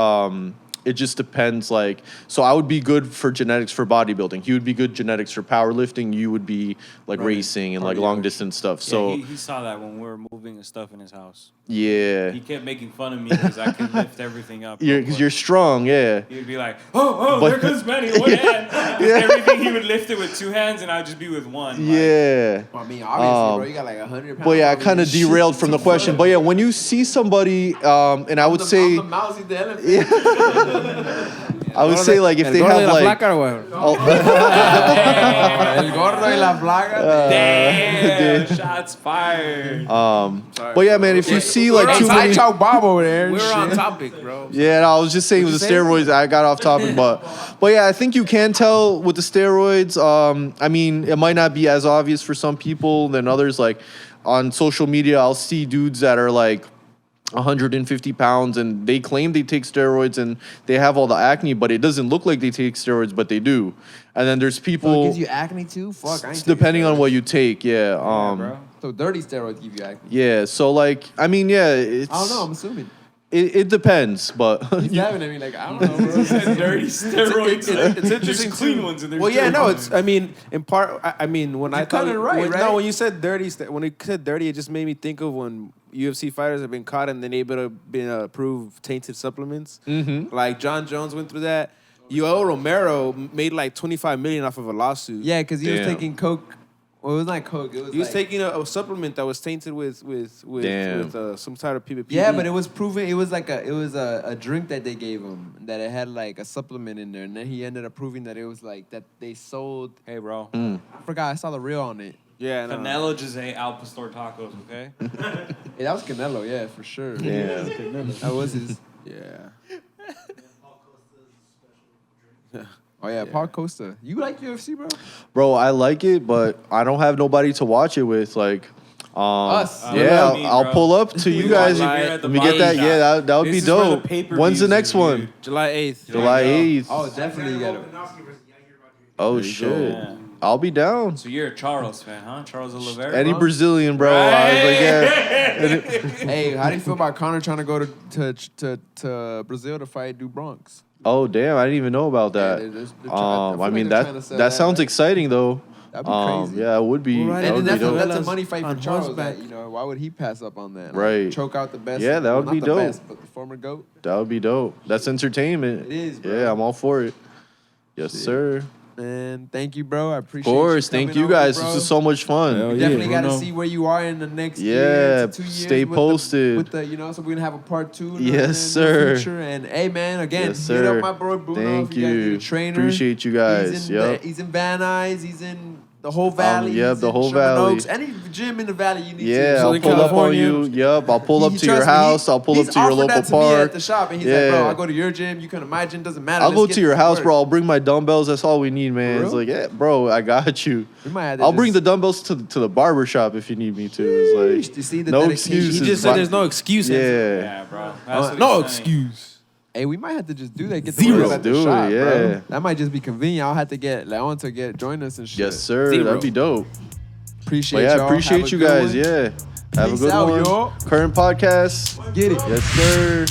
it just depends. Like, so I would be good for genetics for bodybuilding. He would be good genetics for powerlifting. You would be like racing and like long distance stuff. So he saw that when we were moving and stuff in his house. Yeah. He kept making fun of me because I could lift everything up. Because you're strong, yeah. He'd be like, there goes Manny, one hand. Everything he would lift it with two hands, and I'd just be with one. Yeah. Well, I mean, obviously, bro, you got like 100 pounds. But yeah, I kind of derailed from the question. But yeah, when you see somebody, and I would say, I'm the mousy the elephant. I would say like if they have like, El gordo y la placa. Damn, shots fired. But yeah, man, if you see like too many, Bob over there. We're on topic, bro. yeah, no, I was just saying with the steroids, I got off topic, but yeah, I think you can tell with the steroids. I mean, it might not be as obvious for some people than others. Like on social media, I'll see dudes that are like 150 pounds and they claim they take steroids and they have all the acne, but it doesn't look like they take steroids, but they do. And then there's people. So it gives you acne too? Fuck, I ain't depending on what you take, yeah. bro. So dirty steroids give you acne. Yeah, so like, I mean, yeah, it's. I don't know, I'm assuming. It depends, but He's laughing at me like, I don't know, bro. Dirty steroids. It's interesting. There's clean ones and there's well, yeah, dirty no, ones. it's. I mean, in part, I mean, when I thought right? No, when you said dirty, when you said dirty, it just made me think of when UFC fighters have been caught and then able to been approved tainted supplements. Mm-hmm. Like John Jones went through that. Yoel Romero made like $25 million off of a lawsuit. Yeah, because he was taking coke. Well, it was not coke. It was he was taking a supplement that was tainted with some type of PPP. Yeah, but it was proven. It was like a drink that they gave him that it had like a supplement in there, and then he ended up proving that it was like that they sold. Hey, bro. I forgot. I saw the reel on it. Yeah, no. Canelo just ate Al Pastor tacos, okay? Yeah, that was Canelo. Yeah, for sure. Yeah. That was his. Yeah. Oh yeah, Paul Costa. You like UFC, bro? Bro, I like it, but I don't have nobody to watch it with. Like, Us. Yeah, me, I'll bro. pull up to you guys. Let me get that. Yeah, that would be This is where the dope. pay-per-views When's the are, next one? dude. July 8th. July 8th. Oh, definitely you gotta. Oh shit. I'll be down. So you're a Charles fan, huh? Charles Oliveira? Any Brazilian, bro. I was like, yeah. Hey, how do you feel about Conor trying to go to Brazil to fight Du Bronx? Oh damn, I didn't even know about that. Yeah, they're trying- I mean they're trying to sell that sounds right? exciting though. That'd be crazy. Yeah, it would be. Well, right, That And would then be dope. that's a money fight for On Charles. horseback. That, you know, why would he pass up on that? Like, Right. choke out the best. Yeah, that would not be the dope. Best, but the former GOAT. That would be dope. That's entertainment. It is, bro. Yeah, I'm all for it. Yes, sir. And thank you, bro. I appreciate Of course. you. Thank you guys. This is so much fun. Hell We yeah. definitely got to Bruno. see where you are in the next Yeah, year to 2 years. stay with posted. With the, you know, so we're gonna have a part 2. Yes, in sir. The future. And hey, man, again, Yes, hit sir. up my bro Bruno. Thank if you. Guys need you. a trainer. Appreciate you guys. Yep. He's in Van Nuys. He's in the whole valley. yeah, He's the in whole Sherman valley. Oaks. Any gym in the valley you need to. Yeah, I'll Southern pull up on California. you. Yep, I'll pull up He to your trusts me. house. I'll pull up He's to your offered local that to me at park. the shop, and he's like, bro, I'll go to your gym. You come to my gym. Doesn't matter. I'll Let's go get to your this house, work. bro. I'll bring my dumbbells. That's all we need, man. For It's real? like, yeah, bro, I got you. We might have to I'll bring the just- dumbbells to the barber shop if you need me to. It's like You see the no dedication? excuses. He just said there's no excuse. Yeah. Yeah, bro. That's what No he's saying. excuse. Hey, we might have to just do that. Get Zero. the work at the Do it, shop, yeah. bro. That might just be convenient. I'll have to get Leon to join us and shit. Yes, sir. Zero. That'd be dope. Appreciate But yeah, y'all. appreciate Have a you good guys. one. Yeah. Have Peace a good out, one. yo. Current podcast. Get it. Yes, sir.